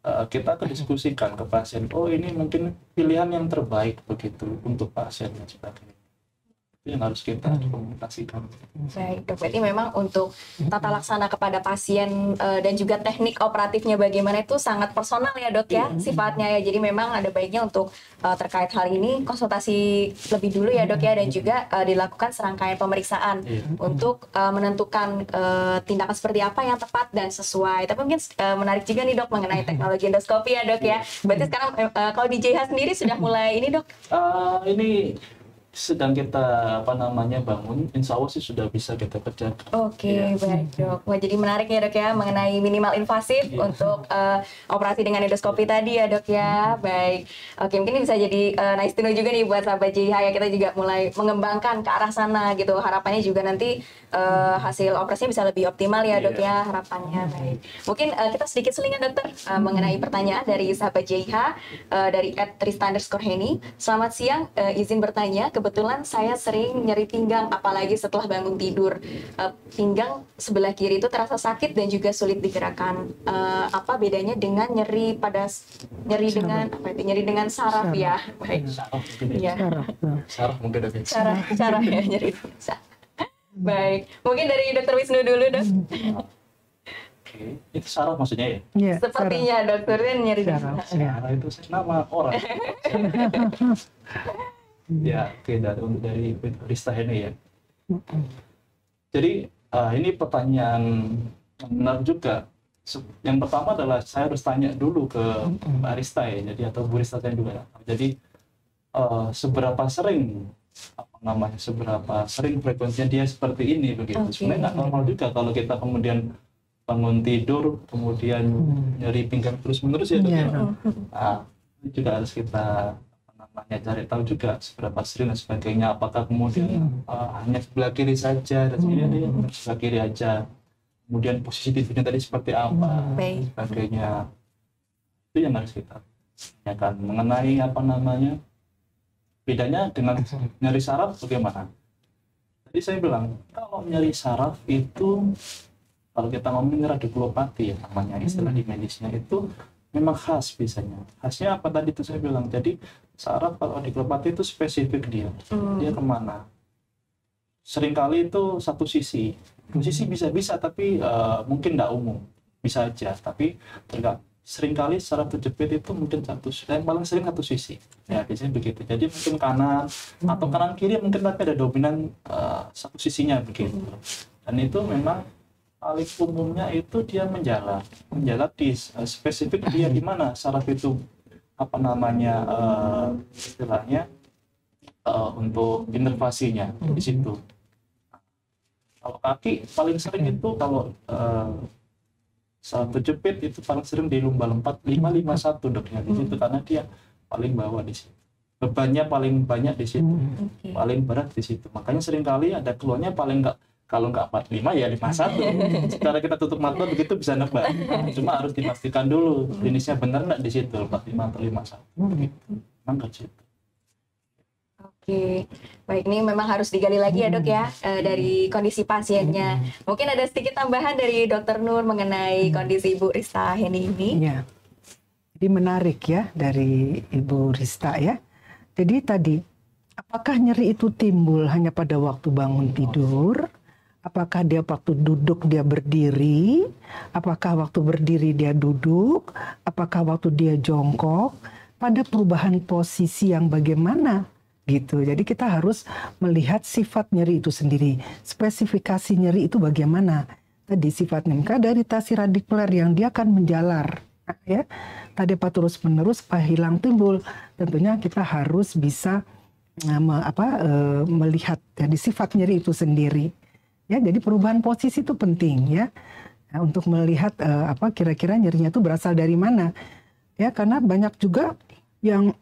kita akan diskusikan ke pasien, oh ini mungkin pilihan yang terbaik begitu untuk pasien dan sebagainya. Yang harus kita komunikasikan. Baik dok, berarti memang untuk tata laksana kepada pasien dan juga teknik operatifnya bagaimana itu sangat personal ya dok ya sifatnya ya. Jadi memang ada baiknya untuk terkait hal ini konsultasi lebih dulu ya dok ya, dan juga dilakukan serangkaian pemeriksaan untuk menentukan tindakan seperti apa yang tepat dan sesuai. Tapi mungkin menarik juga nih dok mengenai teknologi endoskopi ya dok ya. Berarti sekarang kalau di JH sendiri sudah mulai ini dok? Ini sedang kita apa namanya bangun, insya Allah sih sudah bisa kita kerjakan. Oke, baik dok. Wah jadi menarik ya dok ya mengenai minimal invasif untuk operasi dengan endoskopi tadi ya dok ya. Baik. Oke, mungkin ini bisa jadi nice to know juga nih buat sahabat JH ya, kita juga mulai mengembangkan ke arah sana gitu. Harapannya juga nanti hasil operasinya bisa lebih optimal ya dok ya, harapannya. Baik. Mungkin kita sedikit selingan dokter mengenai pertanyaan dari sahabat JH dari @Trista_Heni. Selamat siang, izin bertanya, kebetulan saya sering nyeri pinggang, apalagi setelah bangun tidur. Pinggang sebelah kiri itu terasa sakit dan juga sulit digerakkan. Apa bedanya dengan nyeri dengan apa itu? Nyeri dengan saraf ya? Baik. Saraf mungkin Iya. Saraf mungkin ada. Saraf ya nyeri. Baik, mungkin dari Dokter Wisnu dulu, Dok. Oke, itu saraf maksudnya ya? Iya, Sepertinya dokternya nyeri di saraf. sana. Ya. Saraf itu nama orang. Ya, oke, dari Rista ini ya. Jadi ini pertanyaan yang benar juga. Yang pertama adalah saya harus tanya dulu ke Mbak Rista ya, jadi atau Bu Rista saya juga. Jadi seberapa sering seberapa sering frekuensinya dia seperti ini begitu. Sebenarnya nggak normal juga kalau kita kemudian bangun tidur kemudian nyeri pinggang terus menerus ya dok ya. Nah, itu juga harus kita cari tahu juga seberapa sering dan sebagainya, apakah kemudian hanya sebelah kiri saja dan sebagainya, sebelah kiri aja, kemudian posisi tidurnya tadi seperti apa sebagainya. Itu yang harus kita tanyakan mengenai bedanya dengan nyeri saraf bagaimana. Tadi saya bilang kalau nyeri saraf itu, kalau kita ngomongin radikulopatia ya namanya istilah di medisnya, itu memang khas biasanya. Khasnya apa tadi itu saya bilang, jadi saraf kalau radikulopatia itu spesifik dia kemana. Seringkali itu satu sisi bisa tapi mungkin tidak umum, bisa aja, tapi seringkali saraf terjepit itu mungkin paling sering satu sisi ya, biasanya begitu. Jadi mungkin kanan atau kanan kiri mungkin, tapi ada dominan satu sisinya begitu. Dan itu memang paling umumnya itu dia menjalar di spesifik dia di mana saraf itu istilahnya untuk inervasinya di situ. Kalau kaki paling sering itu kalau saraf terjepit itu paling sering di lumbar 551 doknya di situ, karena dia paling bawah di situ. Bebannya paling banyak di situ, paling berat di situ. Makanya seringkali ada keluarnya paling kalau nggak 45 ya 51. Secara kita tutup mata begitu bisa nebak. Cuma harus dipastikan dulu klinisnya benar nggak di situ 45 atau 51 begitu. Memang ke situ. Oke, baik, ini memang harus digali lagi ya dok ya, dari kondisi pasiennya. Mungkin ada sedikit tambahan dari Dokter Nur mengenai kondisi Ibu Rista Heni ini. Ya, jadi menarik ya dari Ibu Rista ya. Jadi tadi, apakah nyeri itu timbul hanya pada waktu bangun tidur? Apakah dia waktu duduk dia berdiri? Apakah waktu berdiri dia duduk? Apakah waktu dia jongkok? Pada perubahan posisi yang bagaimana? Gitu. Jadi kita harus melihat sifat nyeri itu sendiri. Spesifikasi nyeri itu bagaimana? Tadi sifatnya dari iritasi radikuler yang dia akan menjalar. Ya. Tadi apa terus-menerus hilang timbul. Tentunya kita harus bisa melihat jadi sifat nyeri itu sendiri. Ya, jadi perubahan posisi itu penting ya. Untuk melihat kira-kira nyerinya itu berasal dari mana. Ya, karena banyak juga yang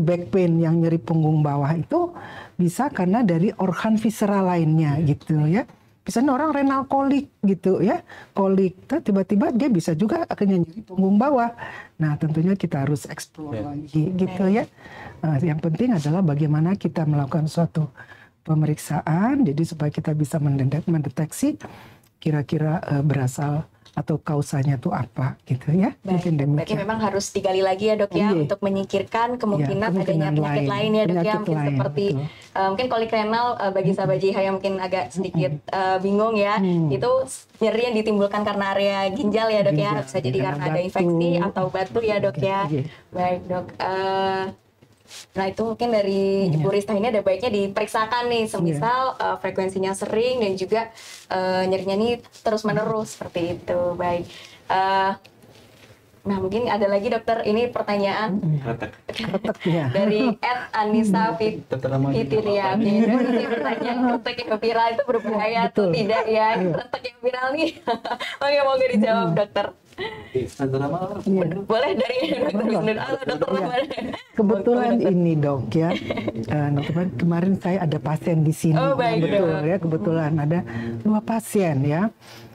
back pain, yang nyeri punggung bawah itu bisa karena dari organ visceral lainnya gitu ya. Misalnya orang renal kolik gitu ya, kolik, tiba-tiba dia bisa juga akhirnya nyeri punggung bawah. Nah tentunya kita harus explore lagi gitu ya. Yang penting adalah bagaimana kita melakukan suatu pemeriksaan, jadi supaya kita bisa mendeteksi kira-kira berasal atau kausanya itu apa gitu ya. Baik, berarti memang harus digali lagi ya dok ya, untuk menyingkirkan kemungkinan adanya penyakit lain ya dok ya, mungkin seperti mungkin kolik renal bagi sahabat JIHA yang mungkin agak sedikit bingung ya, itu nyeri yang ditimbulkan karena area ginjal ya dok ya, bisa jadi karena ada infeksi atau batu ya dok ya. Baik dok, nah itu mungkin dari Ibu Rista ini ada baiknya diperiksakan nih, semisal frekuensinya sering dan juga nyerinya ini terus menerus seperti itu. Baik, nah mungkin ada lagi dokter, ini pertanyaan dari Anissa Fitria. Ini pertanyaan, retek yang viral itu berbahaya atau tidak ya? Retek yang viral nih, mau dijawab dokter? Boleh dari dokter Kebetulan ini dok ya, kemarin saya ada pasien di sini. Betul ya, kebetulan ada 2 pasien ya.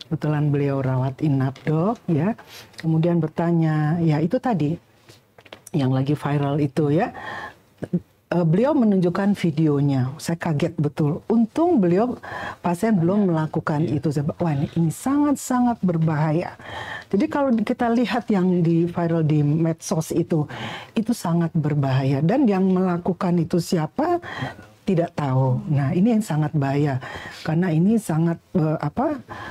Kebetulan beliau rawat inap dok ya. Kemudian bertanya, ya itu tadi yang lagi viral itu ya. beliau menunjukkan videonya. Saya kaget betul. Untung pasien belum melakukan itu. Wah, ini sangat-sangat berbahaya. Jadi kalau kita lihat yang di viral di medsos itu sangat berbahaya. Dan yang melakukan itu siapa? Tidak tahu. Nah, ini yang sangat bahaya karena ini sangat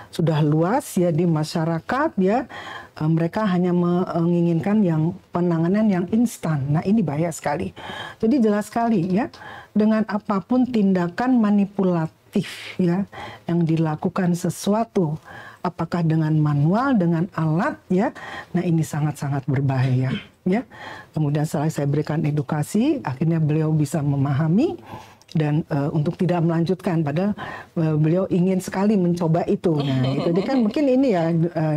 sudah luas ya di masyarakat ya. Mereka hanya menginginkan yang penanganan yang instan. Nah, ini bahaya sekali. Jadi jelas sekali ya, dengan apapun tindakan manipulatif ya yang dilakukan sesuatu, apakah dengan manual, dengan alat ya. Nah, ini sangat-sangat berbahaya ya. Kemudian setelah saya berikan edukasi, akhirnya beliau bisa memahami dan untuk tidak melanjutkan, padahal beliau ingin sekali mencoba itu. Nah, itu jadi kan mungkin ini ya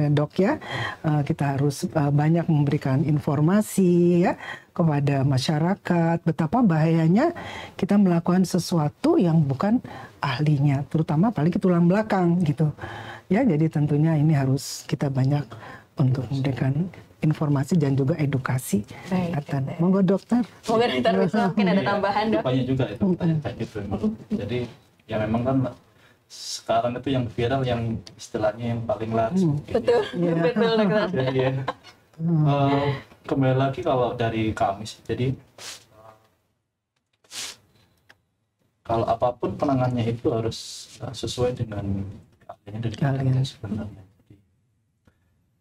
dok ya, kita harus banyak memberikan informasi ya kepada masyarakat betapa bahayanya kita melakukan sesuatu yang bukan ahlinya, terutama apalagi tulang belakang gitu ya. Jadi tentunya ini harus kita banyak untuk memberikan informasi dan juga edukasi. Monggo dokter. Monggo dokter, mungkin ada tambahan dok. Banyak juga itu kayak gitu memang. Jadi ya memang kan sekarang itu yang viral yang istilahnya yang paling laris. Betul, betul dokter. Jadi ya, kembali lagi kalau dari kami sih, jadi kalau apapun penanganannya itu harus sesuai dengan keahliannya dari kita sebenarnya.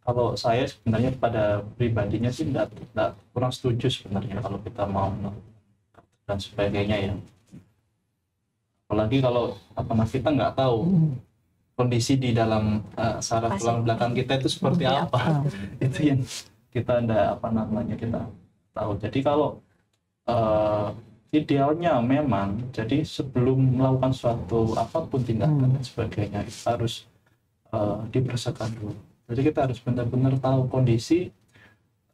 Kalau saya sebenarnya pada pribadinya sih tidak kurang setuju sebenarnya kalau kita mau dan sebagainya ya. Apalagi kalau kita nggak tahu kondisi di dalam saraf tulang belakang kita itu seperti apa. Itu yang kita kita tahu. Jadi kalau idealnya memang jadi sebelum melakukan suatu apapun tindakan dan sebagainya itu harus diperiksakan dulu. Jadi kita harus benar-benar tahu kondisi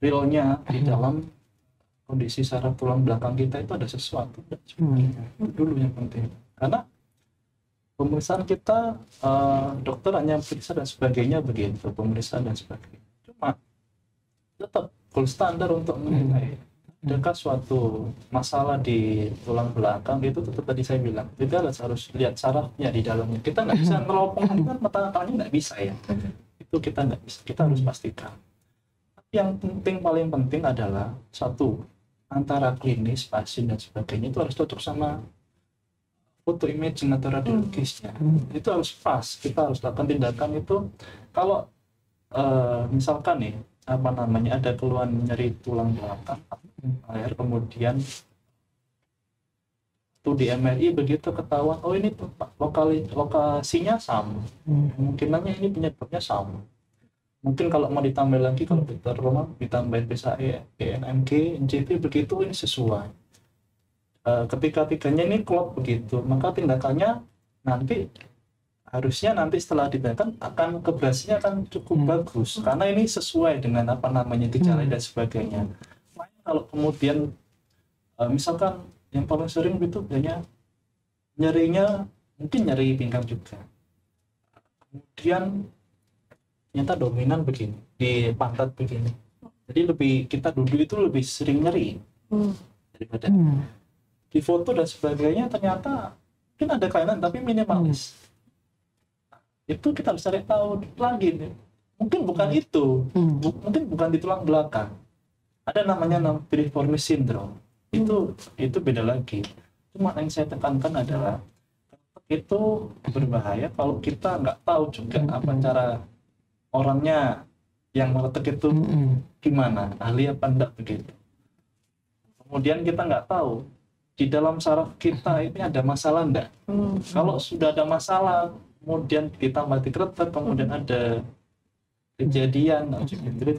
realnya di dalam kondisi saraf tulang belakang kita itu ada sesuatu dan sebagainya. Itu dulu yang penting. Karena pemeriksaan kita dokter hanya periksa dan sebagainya begitu, pemeriksaan dan sebagainya. Cuma tetap gold standar untuk menilai adakah suatu masalah di tulang belakang itu tetap tadi saya bilang kita harus lihat sarafnya di dalamnya. Kita nggak bisa ngeropong kan mata-matanya nggak bisa ya. Itu kita nggak bisa, kita harus pastikan. Yang paling penting adalah satu, antara klinis, pasien dan sebagainya itu harus cocok sama foto imaging atau radiologisnya. Itu harus pas, kita harus lakukan tindakan itu. Kalau misalkan nih ada keluhan nyeri tulang belakang, kemudian tuh di MRI begitu ketahuan, oh ini lokasinya sama, kemungkinannya ini penyebabnya sama. Mungkin kalau mau ditambah lagi, kalau dokter Roma ditambahin PSA, ENMG, NJV begitu ini sesuai. Ketika tiganya ini klop begitu, maka tindakannya harusnya setelah tindakan akan keberhasilannya akan cukup bagus karena ini sesuai dengan gejala dan sebagainya. Kalau kemudian misalkan yang paling sering itu biasanya nyerinya mungkin nyeri pinggang juga, kemudian ternyata dominan begini di pantat begini, jadi kita duduk itu lebih sering nyeri daripada di foto dan sebagainya. Ternyata mungkin ada kelainan tapi minimalis. Itu kita harus cari tahu lagi nih. Mungkin bukan itu, mungkin bukan di tulang belakang, ada namanya piriformis syndrome. Itu beda lagi. Cuma yang saya tekankan adalah itu berbahaya kalau kita nggak tahu juga apa cara orangnya yang meletak itu gimana, ahli apa enggak begitu. Kemudian kita nggak tahu di dalam saraf kita ini ada masalah enggak. Kalau sudah ada masalah, kemudian kita mati kretek, kemudian ada kejadian,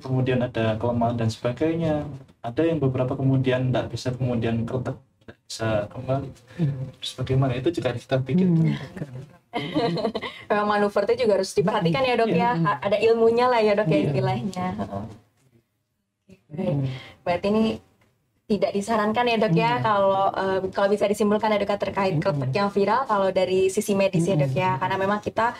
kemudian ada kelemahan dan sebagainya. Ada yang beberapa kemudian tidak bisa kemudian kretek, tidak bisa kembali. Terus bagaimana itu juga kita pikirkan. Memang manuver itu juga harus diperhatikan ya dok ya. Ada ilmunya lah ya dok ya istilahnya. Berarti ini tidak disarankan ya dok ya kalau bisa disimpulkan ya dok terkait kretek yang viral kalau dari sisi medis ya dok ya, karena memang kita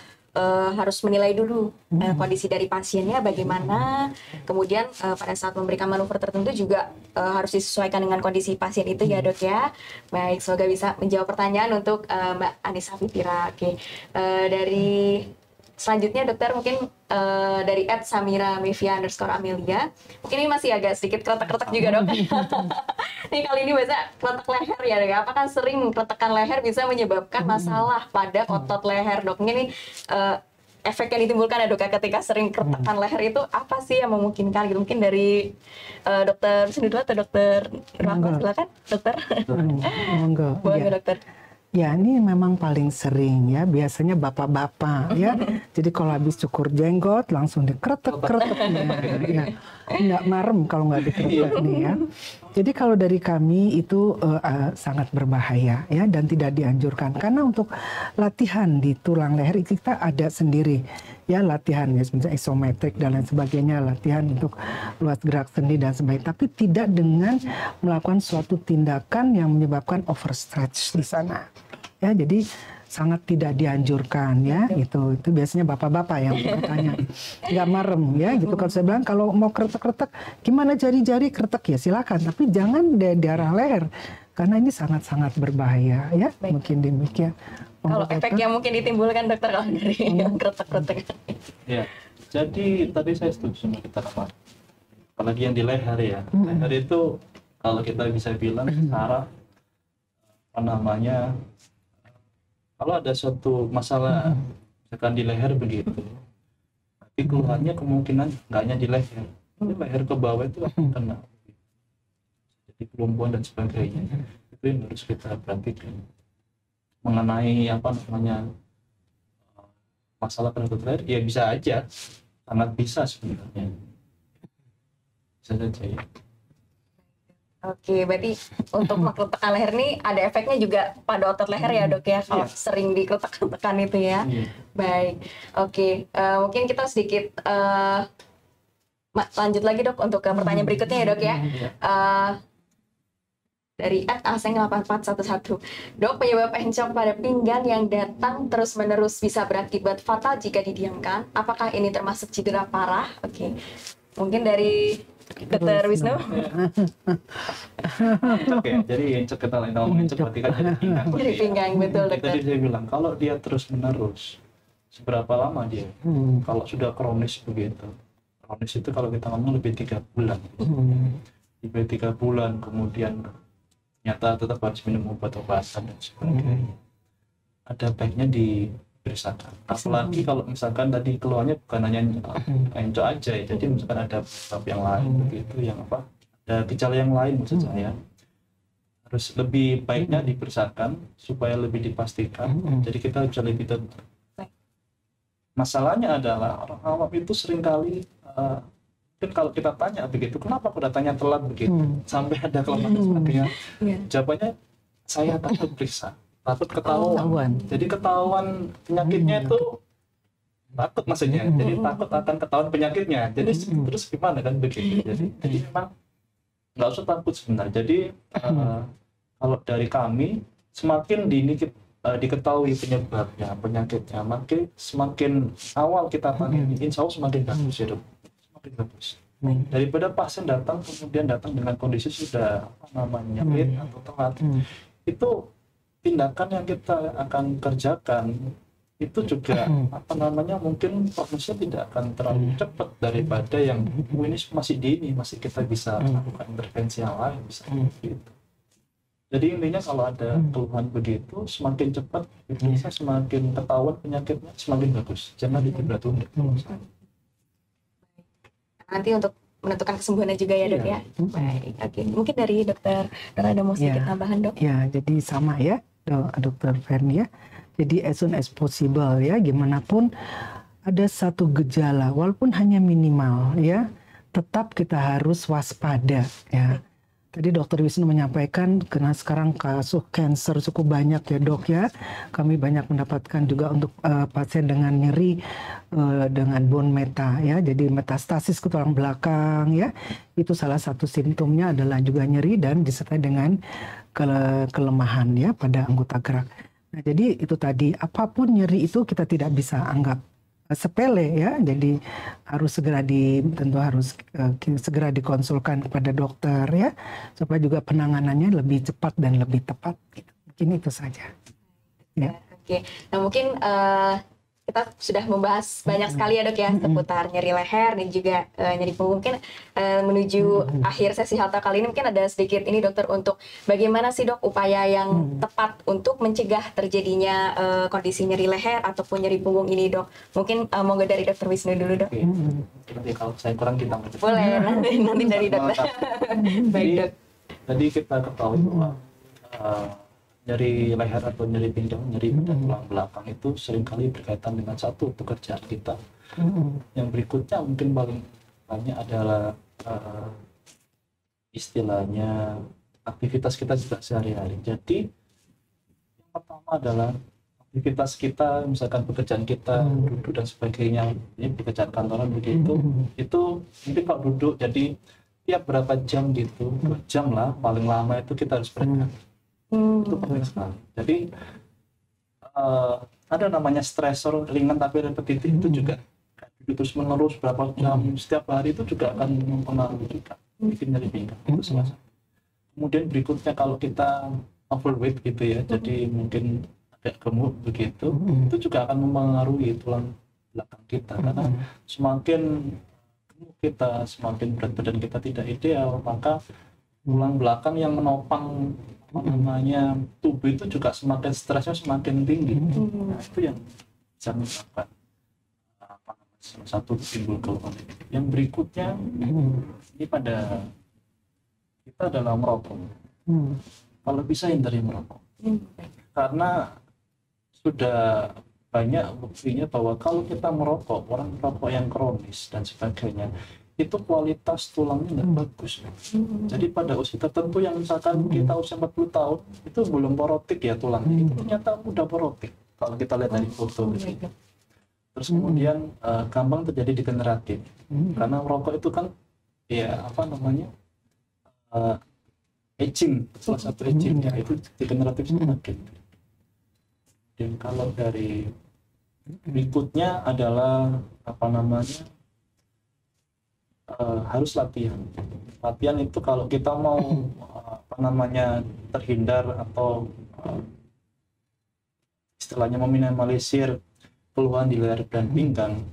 harus menilai dulu kondisi dari pasiennya bagaimana, kemudian pada saat memberikan manuver tertentu juga harus disesuaikan dengan kondisi pasien itu ya dok ya. Baik, semoga bisa menjawab pertanyaan untuk Mbak Anissa Fitira. Oke, dari selanjutnya dokter mungkin dari @samira_mevia_amelia. Mungkin ini masih agak sedikit kretek-kretek juga dok. Ini kali ini biasa kretek leher ya dok. Apakah sering keretakan leher bisa menyebabkan masalah pada otot leher dok? Ini efek yang ditimbulkan ya dok ya ketika sering keretakan leher itu apa sih yang memungkinkan gitu? Mungkin dari dokter Sendudwa atau dokter Rahmat, silakan dokter. Boleh dokter. Ya, ini memang paling sering ya, biasanya bapak-bapak ya. Jadi kalau habis cukur jenggot langsung dikretek-kretek ya. Nggak marem kalau nggak dikretek nih ya. Jadi kalau dari kami itu sangat berbahaya ya dan tidak dianjurkan karena untuk latihan di tulang leher kita ada sendiri ya, latihan ya seperti isometrik dan lain sebagainya, latihan untuk luas gerak sendi dan sebagainya, tapi tidak dengan melakukan suatu tindakan yang menyebabkan overstretch di sana ya. Jadi sangat tidak dianjurkan ya, itu biasanya bapak-bapak yang bertanya, nggak marem ya gitu. Kalau saya bilang kalau mau kretek-kretek gimana jari-jari kretek ya silakan, tapi jangan di arah leher karena ini sangat-sangat berbahaya ya. Mungkin demikian. Kalau efek yang mungkin ditimbulkan dokter kalau dari yang kretek-kretek. Ya, jadi tadi saya setuju sama kita Pak. Apalagi yang di leher ya. Leher itu kalau kita bisa bilang secara apa namanya, kalau ada suatu masalah misalkan di leher begitu, tapi keluhannya kemungkinan nggak hanya di leher, di leher ke bawah itu akan kena, jadi kelumpuhan dan sebagainya. Itu yang harus kita perhatikan mengenai apa namanya masalah pada leher. Ya bisa aja, sangat bisa sebenarnya, bisa saja ya. Oke, berarti untuk mengkretekkan leher ini ada efeknya juga pada otot leher ya dok ya, kalau sering dikretek-kretekan itu ya. Baik, oke, mungkin kita sedikit lanjut lagi dok untuk ke pertanyaan berikutnya ya dok ya. Dari @aseng8411, dok, penyebab encok pada pinggang yang datang terus-menerus bisa berakibat fatal jika didiamkan. Apakah ini termasuk cedera parah? Oke, mungkin dari Dokter Wisnu. Oke, jadi encok kita ngomongin encok berarti kan jadi pinggang. Jadi pinggang, betul dokter. Tadi saya bilang kalau dia terus-menerus, seberapa lama dia? Kalau sudah kronis begitu, kronis itu kalau kita ngomong lebih 3 bulan. Lebih 3 bulan, kemudian ternyata tetap harus minum obat-obatan dan sebagainya. Ada baiknya diperiksakan. Apalagi kalau misalkan tadi keluarnya bukan hanya encok aja ya, jadi misalkan ada sebab yang lain begitu, yang apa? Ada gejala yang lain maksud saya. Harus lebih baiknya diperiksakan supaya lebih dipastikan. Jadi kita bisa lebih tentu. Masalahnya adalah orang awam itu seringkali mungkin kalau kita tanya begitu, kenapa aku datangnya telat begitu, sampai ada kelemahan dan sebagainya. Jawabannya saya takut periksa, takut ketahuan. Jadi ketahuan penyakitnya itu takut maksudnya. Jadi takut akan ketahuan penyakitnya. Jadi terus gimana kan begitu. Jadi memang nggak usah takut sebenarnya. Jadi kalau dari kami semakin dini diketahui penyebabnya, penyakitnya, makin semakin awal kita tangani, insya Allah semakin bagus ya dok, semakin bagus. Daripada pasien datang kemudian datang dengan kondisi sudah apa namanya nyeri atau telat, itu tindakan yang kita akan kerjakan itu juga apa namanya mungkin prosesnya tidak akan terlalu cepat daripada yang ini masih dini, masih kita bisa lakukan intervensi yang lain bisa gitu. Jadi intinya kalau ada keluhan begitu, semakin cepat bisa semakin ketahuan penyakitnya semakin bagus. Jangan ditunda-tunda. Nanti untuk menentukan kesembuhannya juga ya dok ya. Baik, oke. Mungkin dari dokter ada mau sedikit tambahan dok? Ya, jadi sama ya dokter Ferni ya. Jadi as soon as possible ya, gimana pun ada satu gejala walaupun hanya minimal ya, tetap kita harus waspada ya. Tadi Dokter Wisnu menyampaikan karena sekarang kasus cancer cukup banyak ya dok ya. Kami banyak mendapatkan juga untuk pasien dengan nyeri dengan bone meta ya. Jadi metastasis ke tulang belakang ya. Itu salah satu simptomnya adalah juga nyeri dan disertai dengan kelemahan ya pada anggota gerak. Nah, jadi itu tadi, apapun nyeri itu kita tidak bisa anggap sepele ya. Jadi tentu harus segera dikonsulkan kepada dokter ya, supaya juga penanganannya lebih cepat dan lebih tepat. Gitu. Mungkin itu saja. Ya. Oke, nah mungkin kita sudah membahas banyak sekali ya dok ya seputar nyeri leher dan juga nyeri punggung. Mungkin menuju akhir sesi Health Talk kali ini mungkin ada sedikit ini dokter untuk bagaimana sih dok upaya yang tepat untuk mencegah terjadinya kondisi nyeri leher ataupun nyeri punggung ini dok. Mungkin monggo dari dokter Wisnu dulu dok. Oke. Nanti kalau saya kurang kita boleh nanti dari dokter. Baik dok. Tadi kita ketahui bahwa nyeri leher atau nyeri pinggang, nyeri pada tulang belakang itu seringkali berkaitan dengan satu pekerjaan kita. Yang berikutnya mungkin paling banyak adalah istilahnya aktivitas kita juga sehari-hari. Jadi yang pertama adalah aktivitas kita, misalkan pekerjaan kita duduk dan sebagainya, ini pekerjaan kantoran begitu, itu mungkin kalau duduk jadi tiap berapa jam gitu, 2 jam lah paling lama itu kita harus bergerak. Itu penting sekali. Jadi ada namanya stresor ringan tapi repetitif itu juga terus menerus berapa jam setiap hari itu juga akan mempengaruhi kita, bikin nyeri pinggang. Itu salah satu. Kemudian berikutnya kalau kita overweight gitu ya, jadi mungkin agak gemuk begitu, itu juga akan mempengaruhi tulang belakang kita karena semakin gemuk kita, semakin berat badan kita tidak ideal, maka tulang belakang yang menopang tubuh itu juga semakin stresnya semakin tinggi. Nah, itu yang bisa menyebabkan salah satu timbul keluhan. Yang berikutnya ini pada kita adalah merokok. Kalau bisa hindari merokok, karena sudah banyak buktinya bahwa kalau kita merokok, orang merokok yang kronis dan sebagainya, itu kualitas tulangnya nggak bagus. Jadi pada usia tertentu yang misalkan kita usia 40 tahun itu belum porotik ya tulangnya, itu ternyata udah porotik kalau kita lihat dari foto gitu. Terus kemudian gampang terjadi degeneratif karena merokok itu kan ya apa namanya aging, salah satu agingnya itu degeneratif semakin. Dan kalau dari berikutnya adalah apa namanya harus latihan. Latihan itu kalau kita mau apa namanya terhindar atau istilahnya meminimalisir keluhan di leher dan pinggang,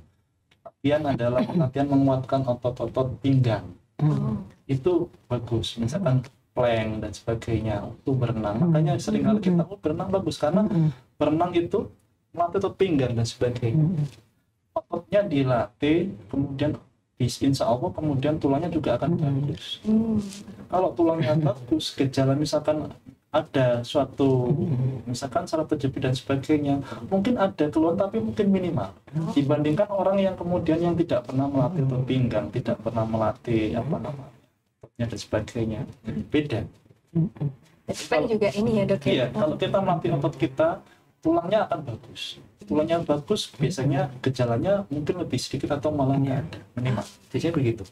latihan adalah latihan menguatkan otot-otot pinggang. Itu bagus, misalkan plank dan sebagainya, itu berenang. Makanya seringkali kita berenang bagus karena berenang itu melatih otot pinggang dan sebagainya. Ototnya dilatih, kemudian insya Allah kemudian tulangnya juga akan bagus. Kalau tulangnya bagus, gejala misalkan ada suatu misalkan saraf terjepit dan sebagainya, mungkin ada keluhan tapi mungkin minimal dibandingkan orang yang kemudian yang tidak pernah melatih otot pinggang, tidak pernah melatih apa namanya ototnya dan sebagainya, beda. Tapi juga ini ya dok. Iya, kalau kita melatih otot kita, tulangnya akan bagus. Tulangnya bagus, biasanya gejalanya mungkin lebih sedikit atau malah nggak ada, minimal. Biasanya begitu.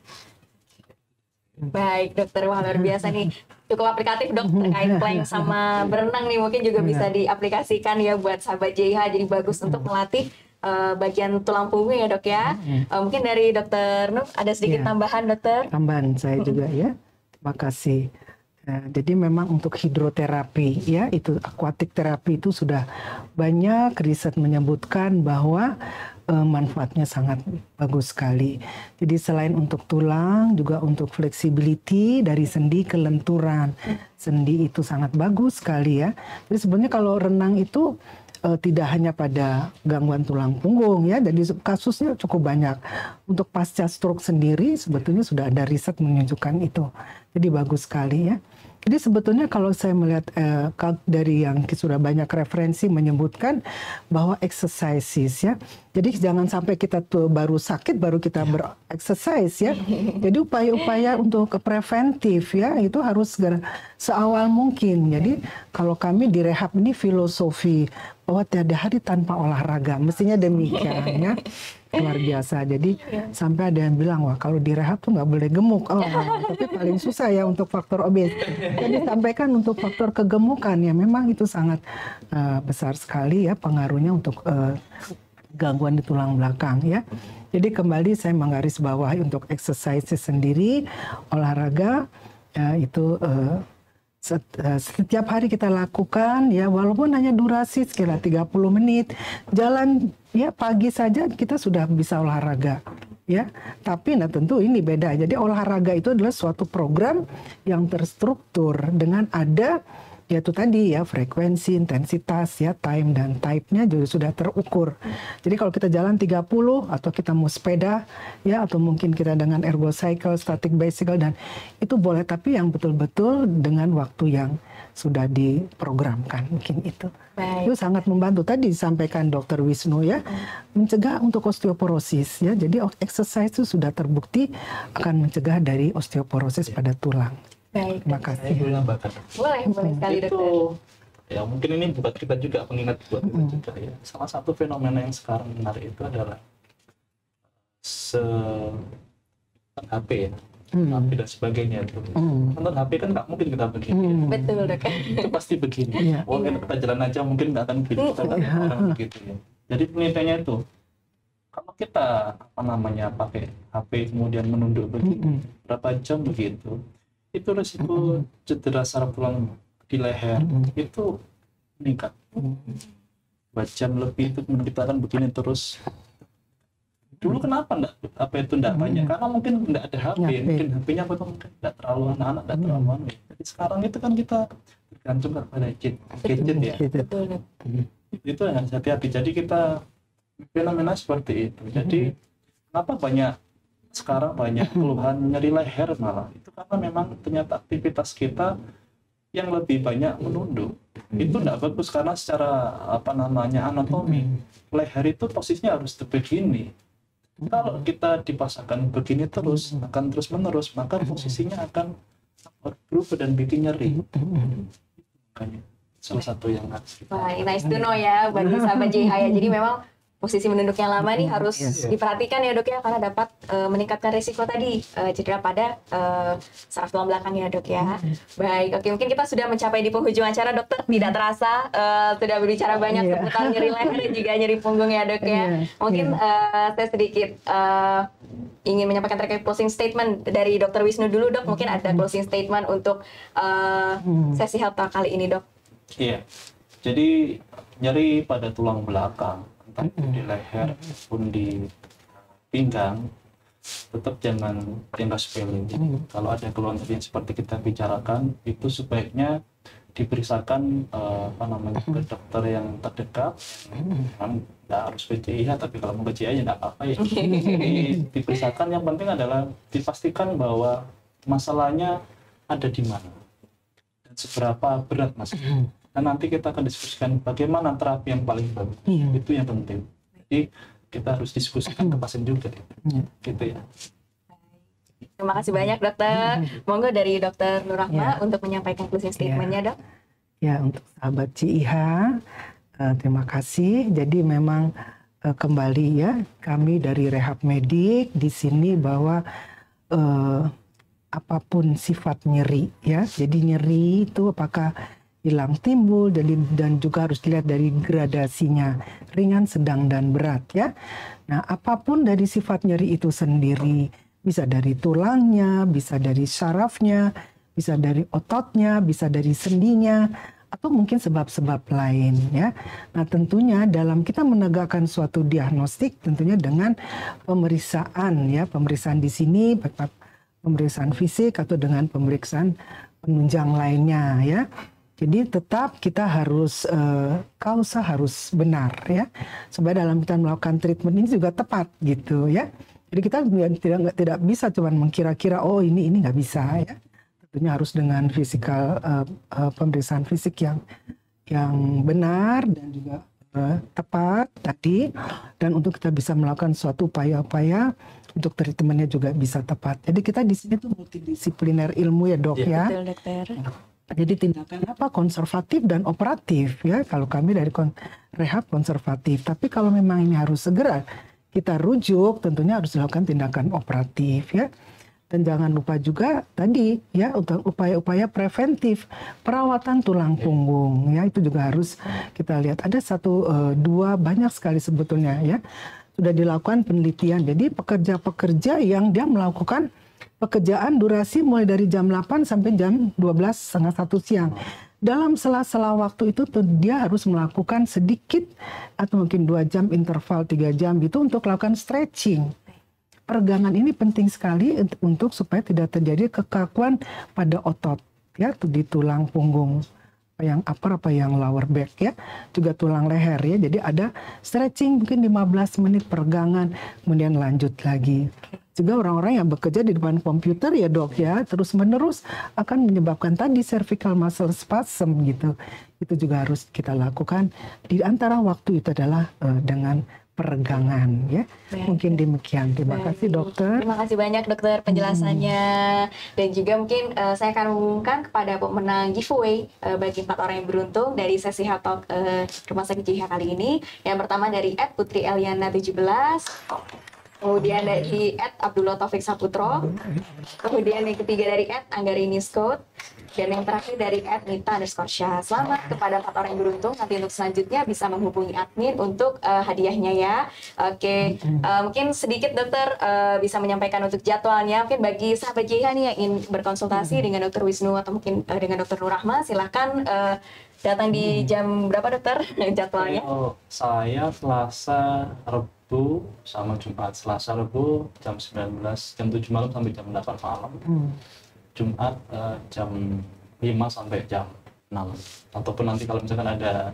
Baik dokter, wah luar biasa nih, cukup aplikatif dok terkait plank sama berenang nih, mungkin juga bisa diaplikasikan ya buat sahabat JH, jadi bagus untuk melatih bagian tulang punggung ya dok ya. Mungkin dari dokter Nuh ada sedikit tambahan dokter? Tambahan saya juga ya, terima kasih. Jadi memang untuk hidroterapi ya, itu aquatic terapi itu sudah banyak riset menyebutkan bahwa manfaatnya sangat bagus sekali. Jadi selain untuk tulang juga untuk flexibility dari sendi ke lenturan. Sendi itu sangat bagus sekali ya. Jadi sebenarnya kalau renang itu tidak hanya pada gangguan tulang punggung ya, jadi kasusnya cukup banyak. Untuk pasca stroke sendiri sebetulnya sudah ada riset menunjukkan itu. Jadi bagus sekali ya. Jadi sebetulnya kalau saya melihat dari yang sudah banyak referensi menyebutkan bahwa exercises ya. Jadi jangan sampai kita tuh baru sakit baru kita berexercise ya. Jadi upaya-upaya untuk preventif ya itu harus seawal mungkin. Jadi kalau kami di rehab ini filosofi bahwa tiada hari tanpa olahraga, mestinya demikian ya. luar biasa. Jadi sampai ada yang bilang, wah kalau direhab tuh nggak boleh gemuk. Oh, tapi paling susah ya untuk faktor obes. Jadi sampaikan untuk faktor kegemukan ya memang itu sangat besar sekali ya pengaruhnya untuk gangguan di tulang belakang ya. Jadi kembali saya menggarisbawahi untuk exercise sendiri, olahraga ya, itu setiap hari kita lakukan ya, walaupun hanya durasi sekitar 30 menit jalan ya, pagi saja kita sudah bisa olahraga ya. Tapi nah tentu ini beda, jadi olahraga itu adalah suatu program yang terstruktur dengan ada yaitu tadi ya frekuensi, intensitas ya, time dan type-nya juga sudah terukur. Jadi kalau kita jalan 30 atau kita mau sepeda ya, atau mungkin kita dengan ergocycle, static bicycle, dan itu boleh, tapi yang betul-betul dengan waktu yang sudah diprogramkan, mungkin itu. Baik. Itu sangat membantu. Tadi disampaikan Dr. Wisnu ya, mencegah untuk osteoporosis ya. Jadi exercise itu sudah terbukti akan mencegah dari osteoporosis pada tulang. Baik. Terima Saya kasih. boleh nambahkan. Boleh sekali Itu dokter. ya mungkin ini buat kita juga, pengingat buat kita juga ya. Salah satu fenomena yang sekarang menarik itu adalah HP ya, HP dan sebagainya itu. Nonton HP kan nggak mungkin kita begini. Betul dok. Itu pasti begini. Iya. Mungkin kita jalan aja mungkin nggak akan begini. Kita nggak akan orang begitu ya. Jadi penelitiannya itu, kalau kita pakai HP kemudian menunduk begitu, berapa jam begitu, itu risiko cedera saraf tulang di leher itu meningkat. 2 jam lebih itu kita akan begini terus. Dulu kenapa itu enggak banyak? Karena mungkin enggak ada HP, mungkin HP-nya mungkin enggak terlalu anak-anak, enggak terlalu anu. Jadi sekarang itu kan kita bergantung kepada gadget ya. Betul dok. Itu yang harus hati-hati. Jadi kita fenomena seperti itu. Jadi kenapa sekarang banyak keluhan nyeri leher malah? Itu karena memang ternyata aktivitas kita yang lebih banyak menunduk. Itu enggak bagus karena secara anatomi leher itu posisinya harus begini. Kalau kita dipaksakan begini terus, akan terus menerus, maka posisinya akan berubah dan bikin nyeri. Makanya salah satu yang harus kita. Wah, nice to know ya bagi sahabat JH ya. Jadi memang posisi menunduk yang lama nih harus diperhatikan ya dok ya, karena dapat meningkatkan risiko tadi cedera pada saraf tulang belakang ya dok ya. Baik, oke, mungkin kita sudah mencapai di penghujung acara dokter, tidak terasa sudah berbicara banyak seputar nyeri leher dan juga nyeri punggung ya dok ya. Mungkin saya sedikit ingin menyampaikan terkait closing statement dari Dr. Wisnu dulu dok. Mungkin ada closing statement untuk sesi health talk kali ini dok. Iya, jadi nyeri pada tulang belakang, entah itu di leher maupun di pinggang, tetap jangan dianggap sepele. Kalau ada keluhan yang seperti kita bicarakan, itu sebaiknya diperiksakan ke dokter yang terdekat. Memang nggak harus ke CIH, tapi kalau mau ke CIH ya nggak apa-apa ya. Jadi diperiksakan, yang penting adalah dipastikan bahwa masalahnya ada di mana dan seberapa berat masalahnya. Dan nanti kita akan diskusikan bagaimana terapi yang paling bagus. Itu yang penting. Jadi kita harus diskusikan ke pasien juga. Gitu ya. Terima kasih banyak dokter. Monggo dari Dokter Nur Rahma untuk menyampaikan closing statement-nya dok. Ya, untuk sahabat CIH, terima kasih. Jadi memang kembali ya, kami dari Rehab Medik di sini bahwa apapun sifat nyeri ya. Jadi nyeri itu apakah hilang timbul dan juga harus dilihat dari gradasinya, ringan, sedang, dan berat ya. Nah, apapun dari sifat nyeri itu sendiri, bisa dari tulangnya, bisa dari sarafnya, bisa dari ototnya, bisa dari sendinya, atau mungkin sebab-sebab lain ya. Nah, tentunya dalam kita menegakkan suatu diagnostik, tentunya dengan pemeriksaan ya, pemeriksaan di sini pemeriksaan fisik atau dengan pemeriksaan penunjang lainnya ya. Jadi tetap kita harus kausa harus benar ya, supaya dalam kita melakukan treatment ini juga tepat gitu ya. Jadi kita tidak bisa cuma mengkira-kira oh ini nggak bisa ya. Tentunya harus dengan pemeriksaan fisik yang benar dan juga tepat tadi, dan untuk kita bisa melakukan suatu upaya-upaya untuk treatmentnya juga bisa tepat. Jadi kita di sini tuh multidisipliner ilmu ya dok ya. Betul dokter. Jadi tindakan konservatif dan operatif ya. Kalau kami dari rehab konservatif, tapi kalau memang ini harus segera kita rujuk, tentunya harus dilakukan tindakan operatif ya. Dan jangan lupa juga tadi ya untuk upaya-upaya preventif perawatan tulang punggung ya, itu juga harus kita lihat. Ada satu dua banyak sekali sebetulnya ya sudah dilakukan penelitian. Jadi pekerja-pekerja yang dia melakukan pekerjaan durasi mulai dari jam 8 sampai jam 12 setengah 1 siang. Dalam sela-sela waktu itu dia harus melakukan sedikit atau mungkin 2 jam interval 3 jam gitu untuk melakukan stretching. Peregangan ini penting sekali untuk supaya tidak terjadi kekakuan pada otot ya di tulang punggung, apa yang upper apa yang lower back ya, juga tulang leher ya. Jadi ada stretching mungkin 15 menit peregangan, kemudian lanjut lagi. Juga orang-orang yang bekerja di depan komputer ya dok ya, terus menerus akan menyebabkan tadi cervical muscle spasm gitu. Itu juga harus kita lakukan. Di antara waktu itu adalah dengan peregangan ya. Baik. Mungkin demikian. Terima kasih dokter. Terima kasih banyak dokter penjelasannya. Dan juga mungkin saya akan mengumumkan kepada pemenang giveaway bagi 4 orang yang beruntung dari sesi Health Talk Rumah Sakit JIHA kali ini. Yang pertama dari @putri_eliana17, kemudian dari @Abdullah Taufik Saputro, kemudian yang ketiga dari @Anggarini_Scott, dan yang terakhir dari @Nita_Syah. Selamat kepada 4 orang yang beruntung. Nanti untuk selanjutnya bisa menghubungi admin untuk hadiahnya ya. Oke, mungkin sedikit dokter bisa menyampaikan untuk jadwalnya. Mungkin bagi sahabat JIHA nih yang ingin berkonsultasi dengan dokter Wisnu atau mungkin dengan dokter Nur Rahma, silahkan datang di jam berapa dokter jadwalnya? Saya Selasa, Rabu sama Jumat. Selasa, Rabu jam 19, jam 7 malam sampai jam 8 malam. Jumat jam 5 sampai jam 6. Ataupun nanti kalau misalkan ada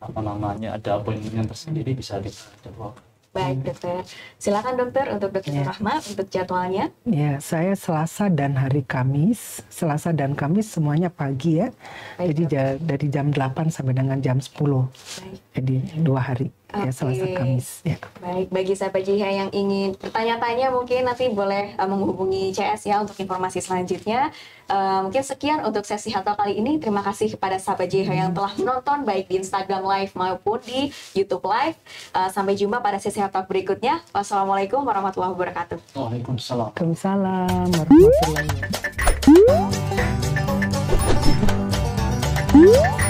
ada appointment tersendiri bisa dijadwalkan. Baik dokter, silakan dokter untuk dokter Nur Rahma untuk jadwalnya. Ya, saya Selasa dan hari Kamis. Selasa dan Kamis semuanya pagi ya. Baik, jadi dari jam 8 sampai dengan jam 10. Baik. Jadi 2 hari. Ya, Selasa Kamis. Ya. Baik, bagi sahabat JIHA yang ingin bertanya-tanya mungkin nanti boleh menghubungi CS ya untuk informasi selanjutnya. Mungkin sekian untuk sesi Health Talk kali ini. Terima kasih kepada sahabat JIHA yang telah menonton baik di Instagram Live maupun di YouTube Live. Sampai jumpa pada sesi Health Talk berikutnya. Wassalamualaikum warahmatullahi wabarakatuh. Waalaikumsalam. Waalaikumsalam warahmatullahi wabarakatuh.